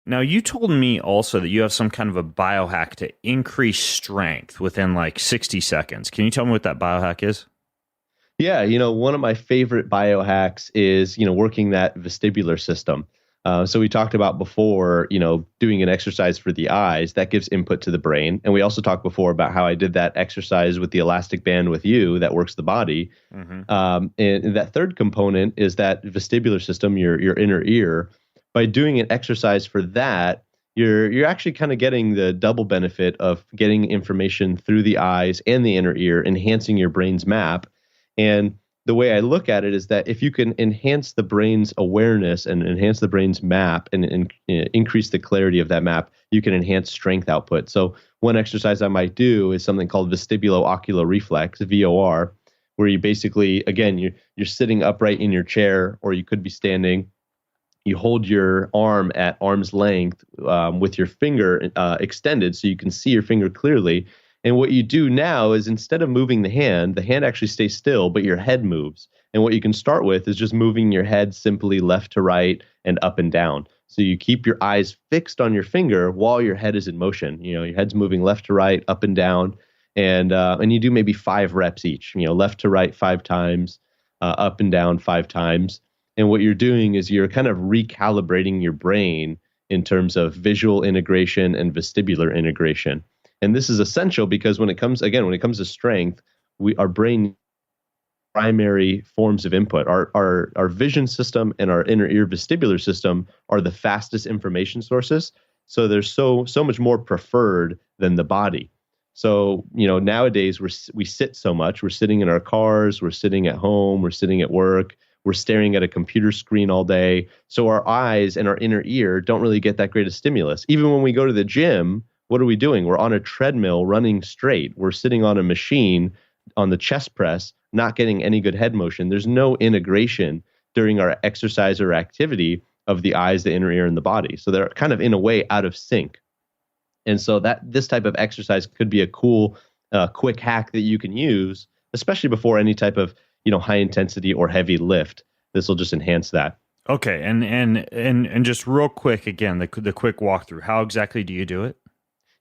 Speaker 1: Now, you told me also that you have some kind of a biohack to increase strength within 60 seconds. Can you tell me what that biohack is?
Speaker 9: Yeah, one of my favorite biohacks is, working that vestibular system. So we talked about before, doing an exercise for the eyes, that gives input to the brain. And we also talked before about how I did that exercise with the elastic band with you that works the body. Mm-hmm. And that third component is that vestibular system, your inner ear. By doing an exercise for that, you're actually kind of getting the double benefit of getting information through the eyes and the inner ear, enhancing your brain's map. And the way I look at it is that if you can enhance the brain's awareness and enhance the brain's map and increase the clarity of that map, you can enhance strength output. So one exercise I might do is something called vestibulo-ocular reflex, VOR, where you basically, again, you're sitting upright in your chair, or you could be standing. You hold your arm at arm's length with your finger extended so you can see your finger clearly. And what you do now is, instead of moving the hand actually stays still, but your head moves. And what you can start with is just moving your head simply left to right and up and down. So you keep your eyes fixed on your finger while your head is in motion. Your head's moving left to right, up and down. And you do maybe 5 reps each, left to right 5 times, up and down 5 times. And what you're doing is you're kind of recalibrating your brain in terms of visual integration and vestibular integration. And this is essential because when it comes to strength, our brain primary forms of input. Our vision system and our inner ear vestibular system are the fastest information sources. So they're so much more preferred than the body. So, nowadays we sit so much. We're sitting in our cars, we're sitting at home, we're sitting at work, we're staring at a computer screen all day. So our eyes and our inner ear don't really get that great a stimulus. Even when we go to the gym, what are we doing? We're on a treadmill running straight. We're sitting on a machine on the chest press, not getting any good head motion. There's no integration during our exercise or activity of the eyes, the inner ear, and the body. So they're kind of, in a way, out of sync. And so this type of exercise could be a cool, quick hack that you can use, especially before any type of high intensity or heavy lift. This will just enhance that.
Speaker 1: Okay, and just real quick again, the quick walkthrough. How exactly do you do it?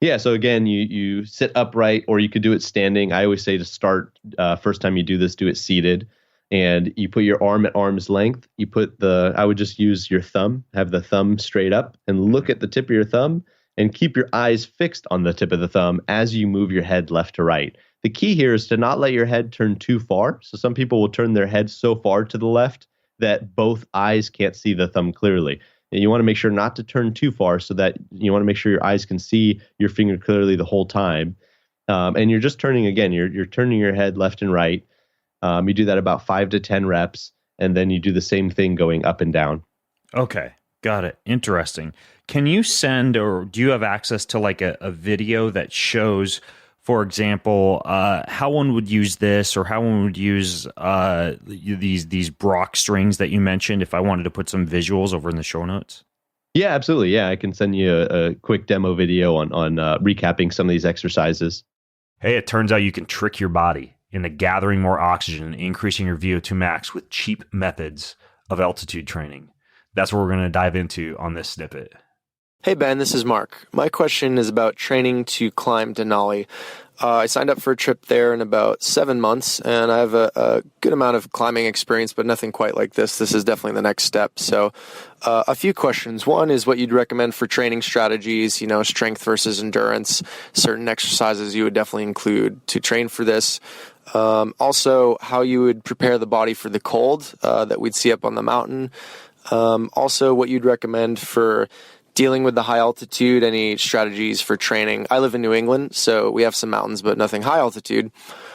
Speaker 9: Yeah, so again, you sit upright, or you could do it standing. I always say to start, first time you do this, do it seated. And you put your arm at arm's length. I would just use your thumb, have the thumb straight up, and look at the tip of your thumb, and keep your eyes fixed on the tip of the thumb as you move your head left to right. The key here is to not let your head turn too far. So some people will turn their head so far to the left that both eyes can't see the thumb clearly. And you want to make sure not to turn too far so that you want to make sure your eyes can see your finger clearly the whole time. And you're just turning, again, you're turning your head left and right. You do that about 5 to 10 reps, and then you do the same thing going up and down.
Speaker 1: Okay, got it. Interesting. Can you send, or do you have access to like a video that shows, for example, how one would use this, or how one would use these Brock strings that you mentioned, if I wanted to put some visuals over in the show notes?
Speaker 9: Yeah, absolutely. Yeah, I can send you a quick demo video on recapping some of these exercises.
Speaker 1: Hey, it turns out you can trick your body into gathering more oxygen and increasing your VO2 max with cheap methods of altitude training. That's what we're going to dive into on this snippet.
Speaker 10: Hey Ben, this is Mark. My question is about training to climb Denali. I signed up for a trip there in about 7 months, and I have a good amount of climbing experience, but nothing quite like this. This is definitely the next step. So a few questions. One is what you'd recommend for training strategies, strength versus endurance, certain exercises you would definitely include to train for this. Also, how you would prepare the body for the cold that we'd see up on the mountain. Also, what you'd recommend for dealing with the high altitude, any strategies for training. I live in New England, so we have some mountains, but nothing high altitude.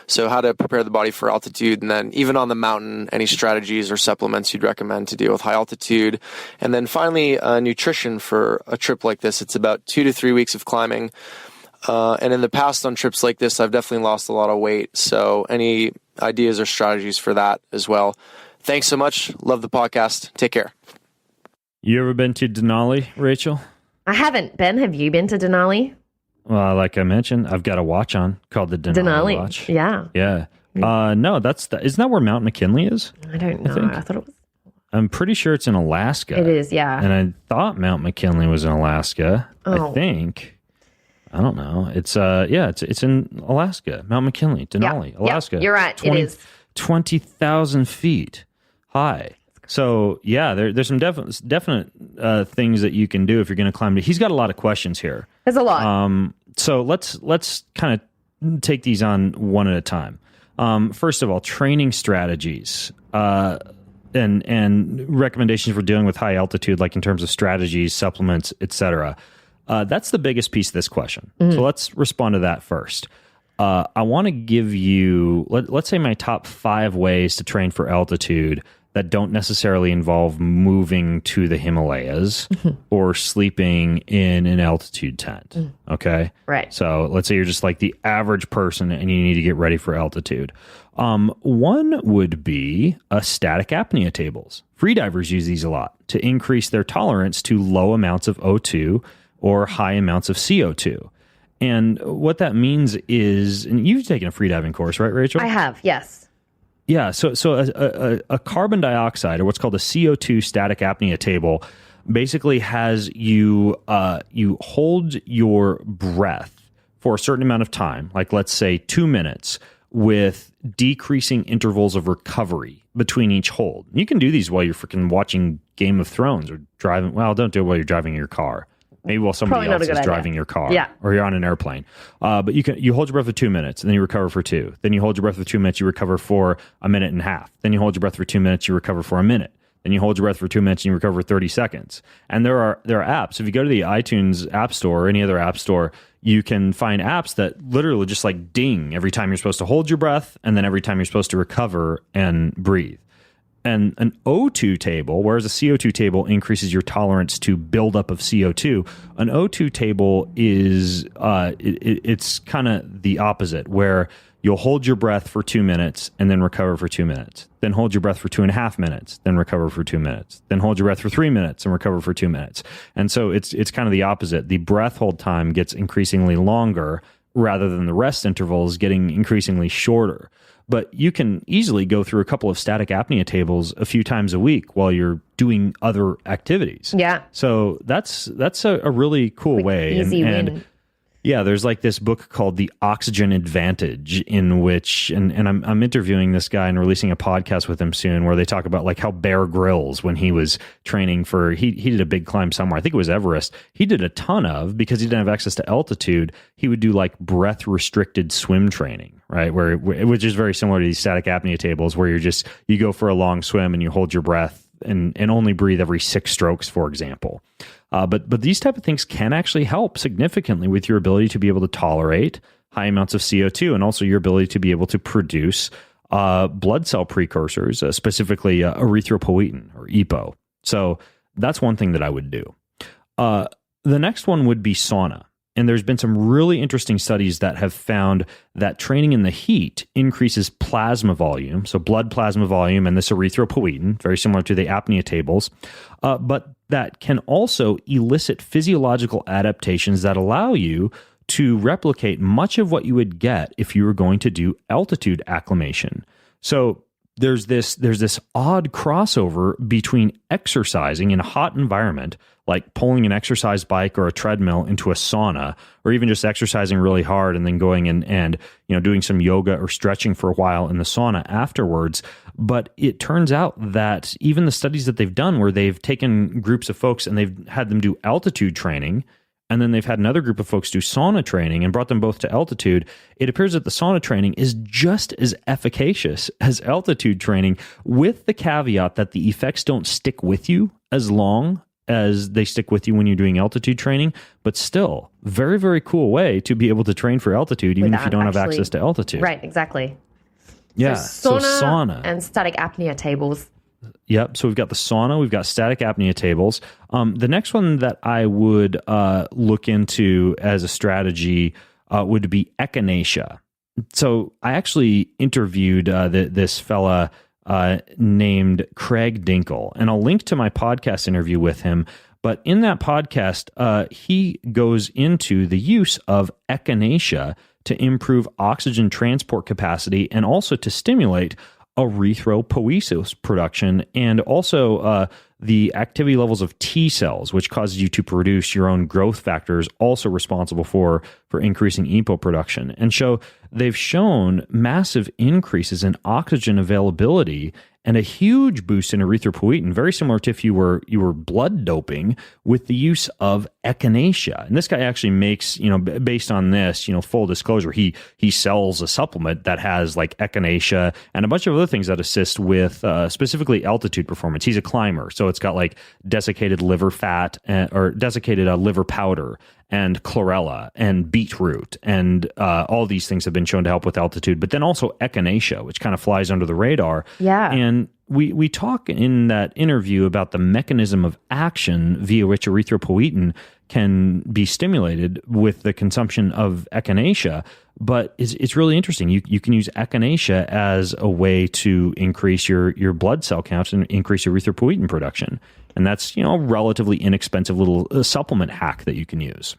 Speaker 10: So how to prepare the body for altitude, and then even on the mountain, any strategies or supplements you'd recommend to deal with high altitude. And then finally, nutrition for a trip like this. It's about 2 to 3 weeks of climbing. And in the past on trips like this, I've definitely lost a lot of weight. So any ideas or strategies for that as well. Thanks so much. Love the podcast. Take care.
Speaker 1: You ever been to Denali, Rachel?
Speaker 11: I haven't. Ben, have you been to Denali?
Speaker 1: Well, like I mentioned, I've got a watch on called the Denali watch.
Speaker 11: Yeah.
Speaker 1: Yeah. No, isn't that where Mount McKinley is?
Speaker 11: I don't know. I thought it was.
Speaker 1: I'm pretty sure it's in Alaska.
Speaker 11: It is, yeah.
Speaker 1: And I thought Mount McKinley was in Alaska.
Speaker 11: Oh.
Speaker 1: I think. I don't know. It's it's in Alaska. Mount McKinley, Denali, Alaska.
Speaker 11: You're right. It is
Speaker 1: 20,000 feet high. So yeah, there's some definite things that you can do if you're going to climb. He's got a lot of questions here.
Speaker 11: There's a lot.
Speaker 1: So let's kind of take these on one at a time. First of all, training strategies and recommendations for dealing with high altitude, like in terms of strategies, supplements, etc. That's the biggest piece of this question. Mm-hmm. So let's respond to that first. I want to give you, let's say, my top 5 ways to train for altitude that don't necessarily involve moving to the Himalayas or sleeping in an altitude tent. Okay?
Speaker 11: Right.
Speaker 1: So let's say you're just like the average person and you need to get ready for altitude. One would be static apnea tables. Freedivers use these a lot to increase their tolerance to low amounts of O2 or high amounts of CO2. And what that means is, and you've taken a freediving course, right, Rachel?
Speaker 11: I have, yes.
Speaker 1: Yeah, so a carbon dioxide, or what's called a CO2 static apnea table, basically has you hold your breath for a certain amount of time, like let's say 2 minutes, with decreasing intervals of recovery between each hold. You can do these while you're freaking watching Game of Thrones or driving. Well, don't do it while you're driving your car. Maybe while somebody else is driving your car, or you're on an airplane. But you hold your breath for 2 minutes, and then you recover for 2. Then you hold your breath for 2 minutes, you recover for a minute and a half. Then you hold your breath for 2 minutes, you recover for a minute. Then you hold your breath for 2 minutes, and you recover for 30 seconds. And there are apps. If you go to the iTunes App Store or any other app store, you can find apps that literally just like ding every time you're supposed to hold your breath, and then every time you're supposed to recover and breathe. And an O2 table, whereas a CO2 table increases your tolerance to buildup of CO2, an O2 table is it's kind of the opposite, where you'll hold your breath for 2 minutes and then recover for 2 minutes. Then hold your breath for 2.5 minutes, then recover for 2 minutes. Then hold your breath for 3 minutes and recover for 2 minutes. And so it's kind of the opposite. The breath hold time gets increasingly longer rather than the rest intervals getting increasingly shorter. But you can easily go through a couple of static apnea tables a few times a week while you're doing other activities.
Speaker 11: Yeah.
Speaker 1: So that's a really cool way.
Speaker 11: Easy win.
Speaker 1: Yeah, there's like this book called The Oxygen Advantage, in which, and I'm interviewing this guy and releasing a podcast with him soon, where they talk about like how Bear Grylls, when he was training for, he did a big climb somewhere, I think it was Everest, he did a ton of, because he didn't have access to altitude, he would do like breath restricted swim training, right? Which is very similar to these static apnea tables, where you go for a long swim and you hold your breath and only breathe every 6 strokes, for example. But these type of things can actually help significantly with your ability to be able to tolerate high amounts of CO2, and also your ability to be able to produce blood cell precursors, specifically erythropoietin or EPO. So that's one thing that I would do. The next one would be sauna. And there's been some really interesting studies that have found that training in the heat increases plasma volume, so blood plasma volume and this erythropoietin, very similar to the apnea tables, but that can also elicit physiological adaptations that allow you to replicate much of what you would get if you were going to do altitude acclimation. So there's this odd crossover between exercising in a hot environment, like pulling an exercise bike or a treadmill into a sauna, or even just exercising really hard and then going and doing some yoga or stretching for a while in the sauna afterwards. But it turns out that even the studies that they've done, where they've taken groups of folks and they've had them do altitude training, and then they've had another group of folks do sauna training and brought them both to altitude, it appears that the sauna training is just as efficacious as altitude training, with the caveat that the effects don't stick with you as long as they stick with you when you're doing altitude training. But still, very, very cool way to be able to train for altitude, even if you don't have access to altitude.
Speaker 11: Right, exactly.
Speaker 1: Yeah,
Speaker 11: so
Speaker 1: sauna
Speaker 11: and static apnea tables.
Speaker 1: Yep. So we've got the sauna, we've got static apnea tables. The next one that I would look into as a strategy would be echinacea. So I actually interviewed this fella named Craig Dinkle, and I'll link to my podcast interview with him. But in that podcast, he goes into the use of echinacea to improve oxygen transport capacity and also to stimulate erythropoiesis production, and also the activity levels of T cells, which causes you to produce your own growth factors, also responsible for increasing EPO production. And so they've shown massive increases in oxygen availability and a huge boost in erythropoietin, very similar to if you were blood doping with the use of echinacea. And this guy actually makes, based on this, full disclosure, he sells a supplement that has like echinacea and a bunch of other things that assist with specifically altitude performance. He's a climber, so it's got like desiccated liver fat or desiccated liver powder and chlorella and beetroot, and all these things have been shown to help with altitude. But then also echinacea, which kind of flies under the radar.
Speaker 11: Yeah.
Speaker 1: And we talk in that interview about the mechanism of action via which erythropoietin can be stimulated with the consumption of echinacea. But it's really interesting. You can use echinacea as a way to increase your blood cell counts and increase erythropoietin production. And that's, a relatively inexpensive little supplement hack that you can use.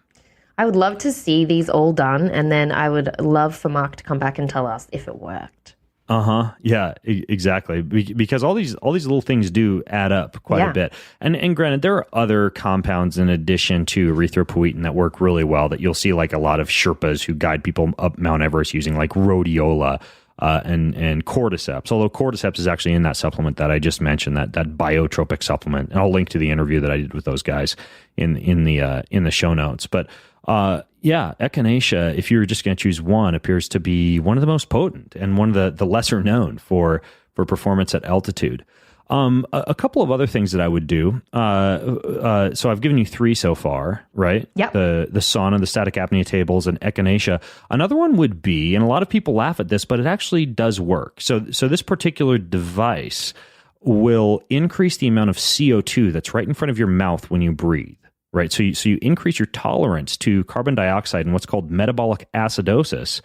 Speaker 11: I would love to see these all done, and then I would love for Mark to come back and tell us if it worked.
Speaker 1: Yeah, exactly. Because all these little things do add up quite a bit. And granted, there are other compounds in addition to erythropoietin that work really well, that you'll see like a lot of Sherpas who guide people up Mount Everest using, like rhodiola and cordyceps. Although cordyceps is actually in that supplement that I just mentioned, that biotropic supplement. And I'll link to the interview that I did with those guys in the show notes. But echinacea, if you're just going to choose one, appears to be one of the most potent and one of the lesser known for performance at altitude. A couple of other things that I would do. So I've given you 3 so far, right?
Speaker 11: Yep.
Speaker 1: The sauna, the static apnea tables, and echinacea. Another one would be, and a lot of people laugh at this, but it actually does work. So this particular device will increase the amount of CO2 that's right in front of your mouth when you breathe. Right, so you increase your tolerance to carbon dioxide and what's called metabolic acidosis,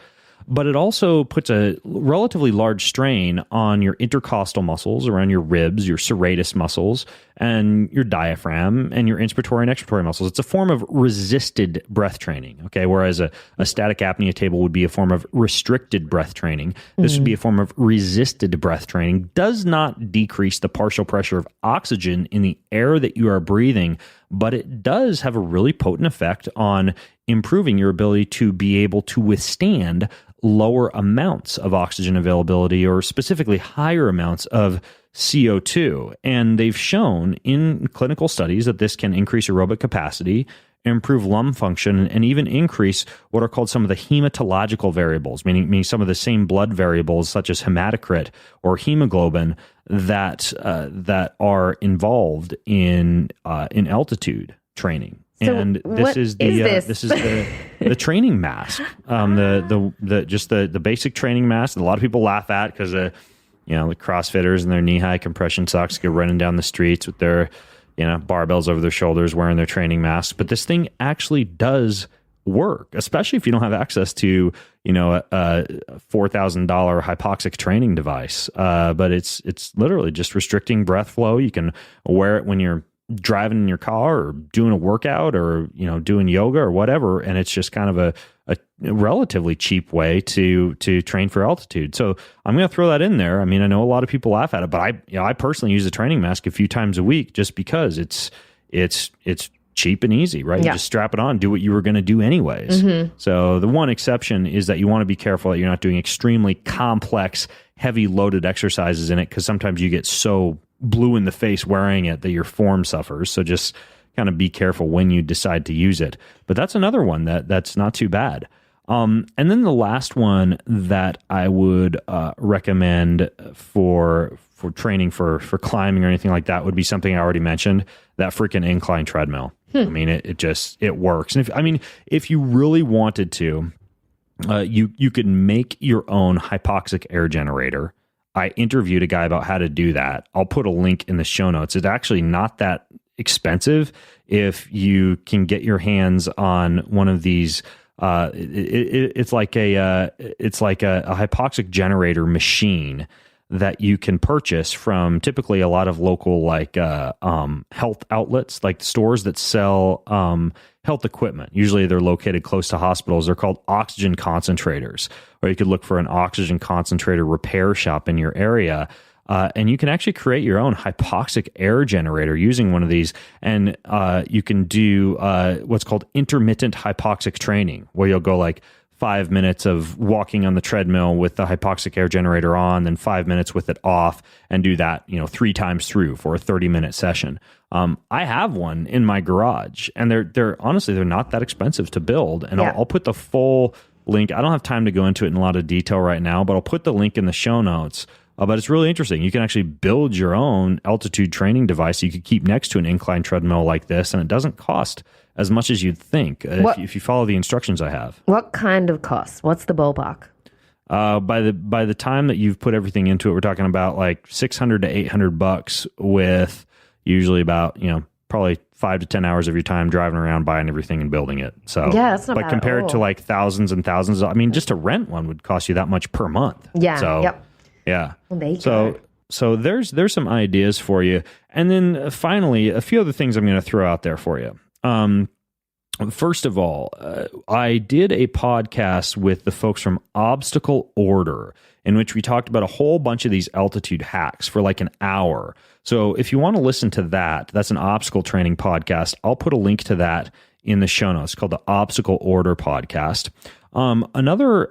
Speaker 1: but it also puts a relatively large strain on your intercostal muscles around your ribs, your serratus muscles, and your diaphragm, and your inspiratory and expiratory muscles. It's a form of resisted breath training, okay? Whereas a static apnea table would be a form of restricted breath training. This would be a form of resisted breath training. Does not decrease the partial pressure of oxygen in the air that you are breathing, but it does have a really potent effect on improving your ability to be able to withstand lower amounts of oxygen availability, or specifically higher amounts of CO2. And they've shown in clinical studies that this can increase aerobic capacity, improve lung function, and even increase what are called some of the hematological variables, meaning some of the same blood variables such as hematocrit or hemoglobin that are involved in altitude training.
Speaker 11: So
Speaker 1: and this is the training mask, the basic training mask that a lot of people laugh at because the CrossFitters and their knee-high compression socks go running down the streets with their barbells over their shoulders, wearing their training masks. But this thing actually does work, especially if you don't have access to a $4,000 hypoxic training device. But it's literally just restricting breath flow. You can wear it when you're driving in your car or doing a workout or doing yoga or whatever, and it's just kind of a relatively cheap way to train for altitude. So I'm going to throw that in there. I mean, I know a lot of people laugh at it, but I personally use a training mask a few times a week just because it's cheap and easy, right?
Speaker 11: Yeah.
Speaker 1: You just strap it on, do what you were going to do anyways.
Speaker 11: Mm-hmm.
Speaker 1: So the one exception is that you want to be careful that you're not doing extremely complex, heavy loaded exercises in it, because sometimes you get so blue in the face wearing it that your form suffers. So just kind of be careful when you decide to use it. But that's another one that's not too bad. And then the last one that I would recommend for training for climbing or anything like that would be something I already mentioned, that freaking incline treadmill. I mean, it works. And if you really wanted to, you could make your own hypoxic air generator. I interviewed a guy about how to do that. I'll put a link in the show notes. It's actually not that expensive if you can get your hands on one of these. It's like a hypoxic generator machine that you can purchase from typically a lot of local health outlets, like stores that sell health equipment. Usually they're located close to hospitals. They're called oxygen concentrators, or you could look for an oxygen concentrator repair shop in your area. And you can actually create your own hypoxic air generator using one of these. And you can do what's called intermittent hypoxic training, where you'll go like 5 minutes of walking on the treadmill with the hypoxic air generator on, then 5 minutes with it off, and do that 3 times through for a 30-minute session. I have one in my garage, and they're honestly, they're not that expensive to build. And I'll put the full link. I don't have time to go into it in a lot of detail right now, but I'll put the link in the show notes. But it's really interesting. You can actually build your own altitude training device you could keep next to an incline treadmill like this, and it doesn't cost as much as you'd think if you follow the instructions I have.
Speaker 11: What kind of cost? What's the ballpark?
Speaker 1: By the time that you've put everything into it, we're talking about like $600 to $800 with usually about probably 5 to 10 hours of your time driving around, buying everything and building it. So
Speaker 11: yeah, that's not bad.
Speaker 1: But compared to like thousands and thousands, I mean, just to rent one would cost you that much per month.
Speaker 11: Yeah.
Speaker 1: So,
Speaker 11: yep.
Speaker 1: Yeah.
Speaker 11: Well, there you
Speaker 1: go. So there's some ideas for you. And then finally, a few other things I'm going to throw out there for you. First of all, I did a podcast with the folks from Obstacle Order, in which we talked about a whole bunch of these altitude hacks for like an hour. So if you want to listen to that's an obstacle training podcast. I'll put a link to that in the show notes. It's called the Obstacle Order Podcast. Another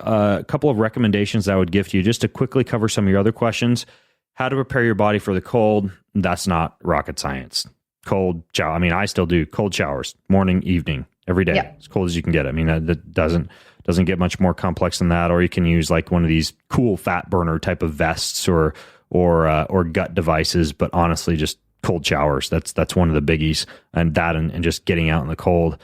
Speaker 1: couple of recommendations that I would give to you, just to quickly cover some of your other questions. How to prepare your body for the cold. That's not rocket science. Cold shower. I mean, I still do cold showers, morning, evening, every day. Yep. As cold as you can get. I mean, that doesn't get much more complex than that. Or you can use like one of these cool fat burner type of vests or gut devices. But honestly, just cold showers. That's one of the biggies. And just getting out in the cold.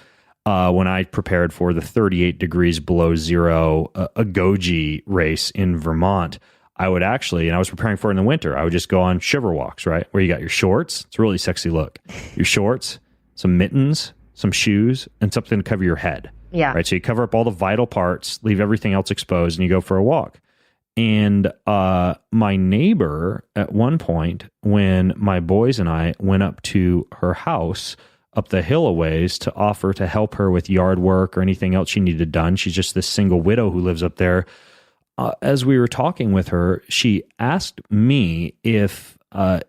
Speaker 1: When I prepared for the 38 degrees below zero Agoge race in Vermont, I would actually, and I was preparing for it in the winter, I would just go on shiver walks, right? Where you got your shorts. It's a really sexy look. Your shorts, some mittens, some shoes, and something to cover your head.
Speaker 11: Yeah.
Speaker 1: Right. So you cover up all the vital parts, leave everything else exposed, and you go for a walk. And my neighbor, at one point, when my boys and I went up to her house up the hill a ways to offer to help her with yard work or anything else she needed done, she's just this single widow who lives up there. As we were talking with her, she asked me if I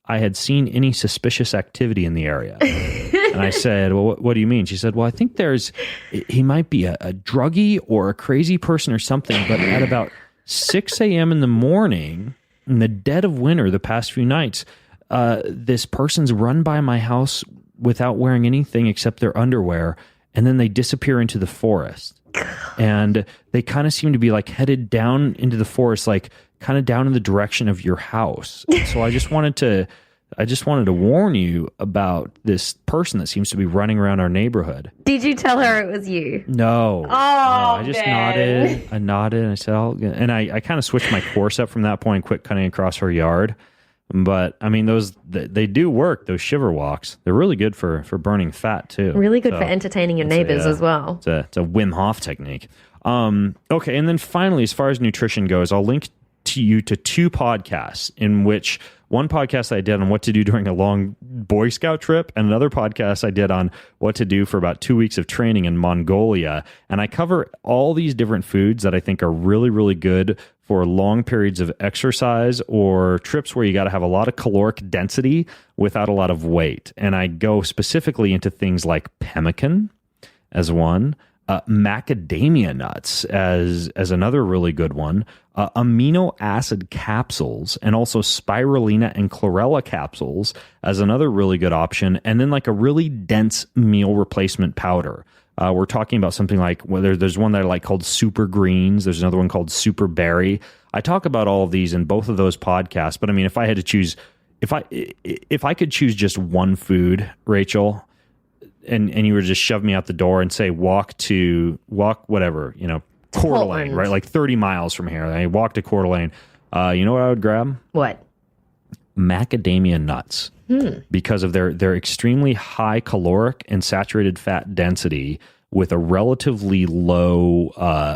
Speaker 1: had seen any suspicious activity in the area. And I said, well, what do you mean? She said, well, I think he might be a druggie or a crazy person or something, but at about 6 a.m. in the morning, in the dead of winter, the past few nights, this person's run by my house without wearing anything except their underwear, and then they disappear into the forest. And they kind of seem to be like headed down into the forest, like kind of down in the direction of your house. So I just wanted to warn you about this person that seems to be running around our neighborhood.
Speaker 11: Did you tell her it was you?
Speaker 1: No.
Speaker 11: Oh,
Speaker 1: I just
Speaker 11: Ben.
Speaker 1: nodded. I nodded and I said, I kind of switched my course up from that point, quit cutting across her yard. But I mean, they do work, those shiver walks. They're really good for burning fat too.
Speaker 11: Really good for entertaining your neighbors as well.
Speaker 1: It's a Wim Hof technique. Okay, and then finally, as far as nutrition goes, I'll link to 2 podcasts, in which one podcast I did on what to do during a long Boy Scout trip, and another podcast I did on what to do for about 2 weeks of training in Mongolia. And I cover all these different foods that I think are really, really good for long periods of exercise or trips where you got to have a lot of caloric density without a lot of weight. And I go specifically into things like pemmican as one, macadamia nuts as another really good one, amino acid capsules, and also spirulina and chlorella capsules as another really good option, and then like a really dense meal replacement powder. We're talking about something like, there's one that I like called Super Greens. There's another one called Super Berry. I talk about all of these in both of those podcasts. But I mean, if I had to choose, if I could choose just one food, Rachel, and you were to just shove me out the door and say, walk whatever, Coeur d'Alene, right? Like 30 miles from here. I walk to Coeur d'Alene. You know what I would grab?
Speaker 11: What?
Speaker 1: Macadamia nuts. Because of their extremely high caloric and saturated fat density with a relatively low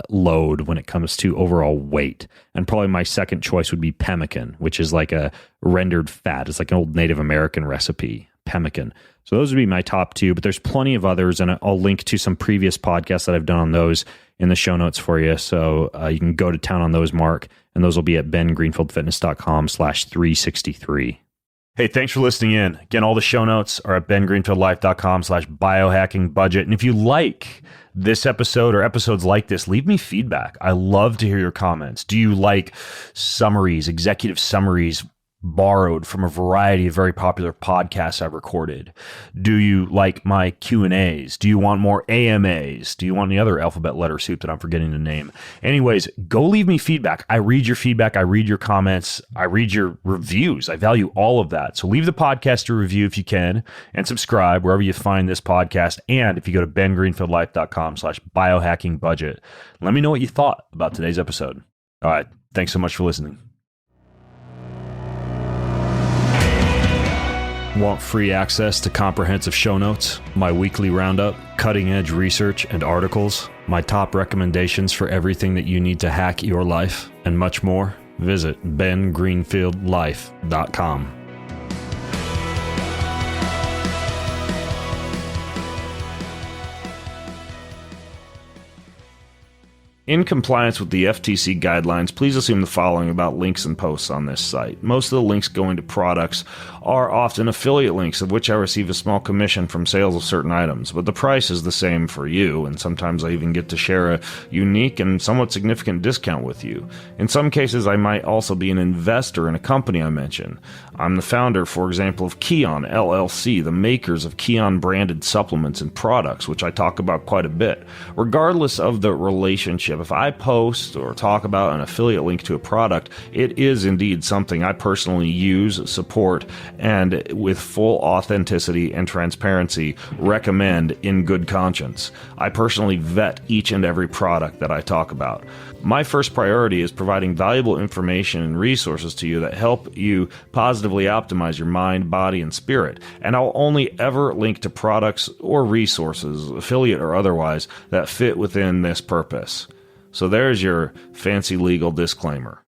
Speaker 1: load when it comes to overall weight. And probably my second choice would be pemmican, which is like a rendered fat. It's like an old Native American recipe, pemmican. So those would be my top 2, but there's plenty of others, and I'll link to some previous podcasts that I've done on those in the show notes for you. So you can go to town on those, Mark, and those will be at bengreenfieldfitness.com/363. Hey, thanks for listening in. Again, all the show notes are at bengreenfieldlife.com/biohackingbudget. And if you like this episode or episodes like this, leave me feedback. I love to hear your comments. Do you like summaries, executive summaries borrowed from a variety of very popular podcasts I've recorded? Do you like my Q&As? Do you want more AMAs? Do you want any other alphabet letter soup that I'm forgetting to name? Anyways, go leave me feedback. I read your feedback. I read your comments. I read your reviews. I value all of that. So leave the podcast a review if you can, and subscribe wherever you find this podcast. And if you go to bengreenfieldlife.com/biohackingbudget, let me know what you thought about today's episode. All right. Thanks so much for listening. Want free access to comprehensive show notes, my weekly roundup, cutting-edge research and articles, my top recommendations for everything that you need to hack your life, and much more? Visit bengreenfieldlife.com. In compliance with the FTC guidelines, please assume the following about links and posts on this site. Most of the links going to products are often affiliate links, of which I receive a small commission from sales of certain items, but the price is the same for you, and sometimes I even get to share a unique and somewhat significant discount with you. In some cases, I might also be an investor in a company I mention. I'm the founder, for example, of Keon LLC, the makers of Keon branded supplements and products, which I talk about quite a bit. Regardless of the relationship, if I post or talk about an affiliate link to a product, it is indeed something I personally use, support, and with full authenticity and transparency recommend in good conscience. I personally vet each and every product that I talk about. My first priority is providing valuable information and resources to you that help you positively optimize your mind, body, and spirit. And I'll only ever link to products or resources, affiliate or otherwise, that fit within this purpose. So there's your fancy legal disclaimer.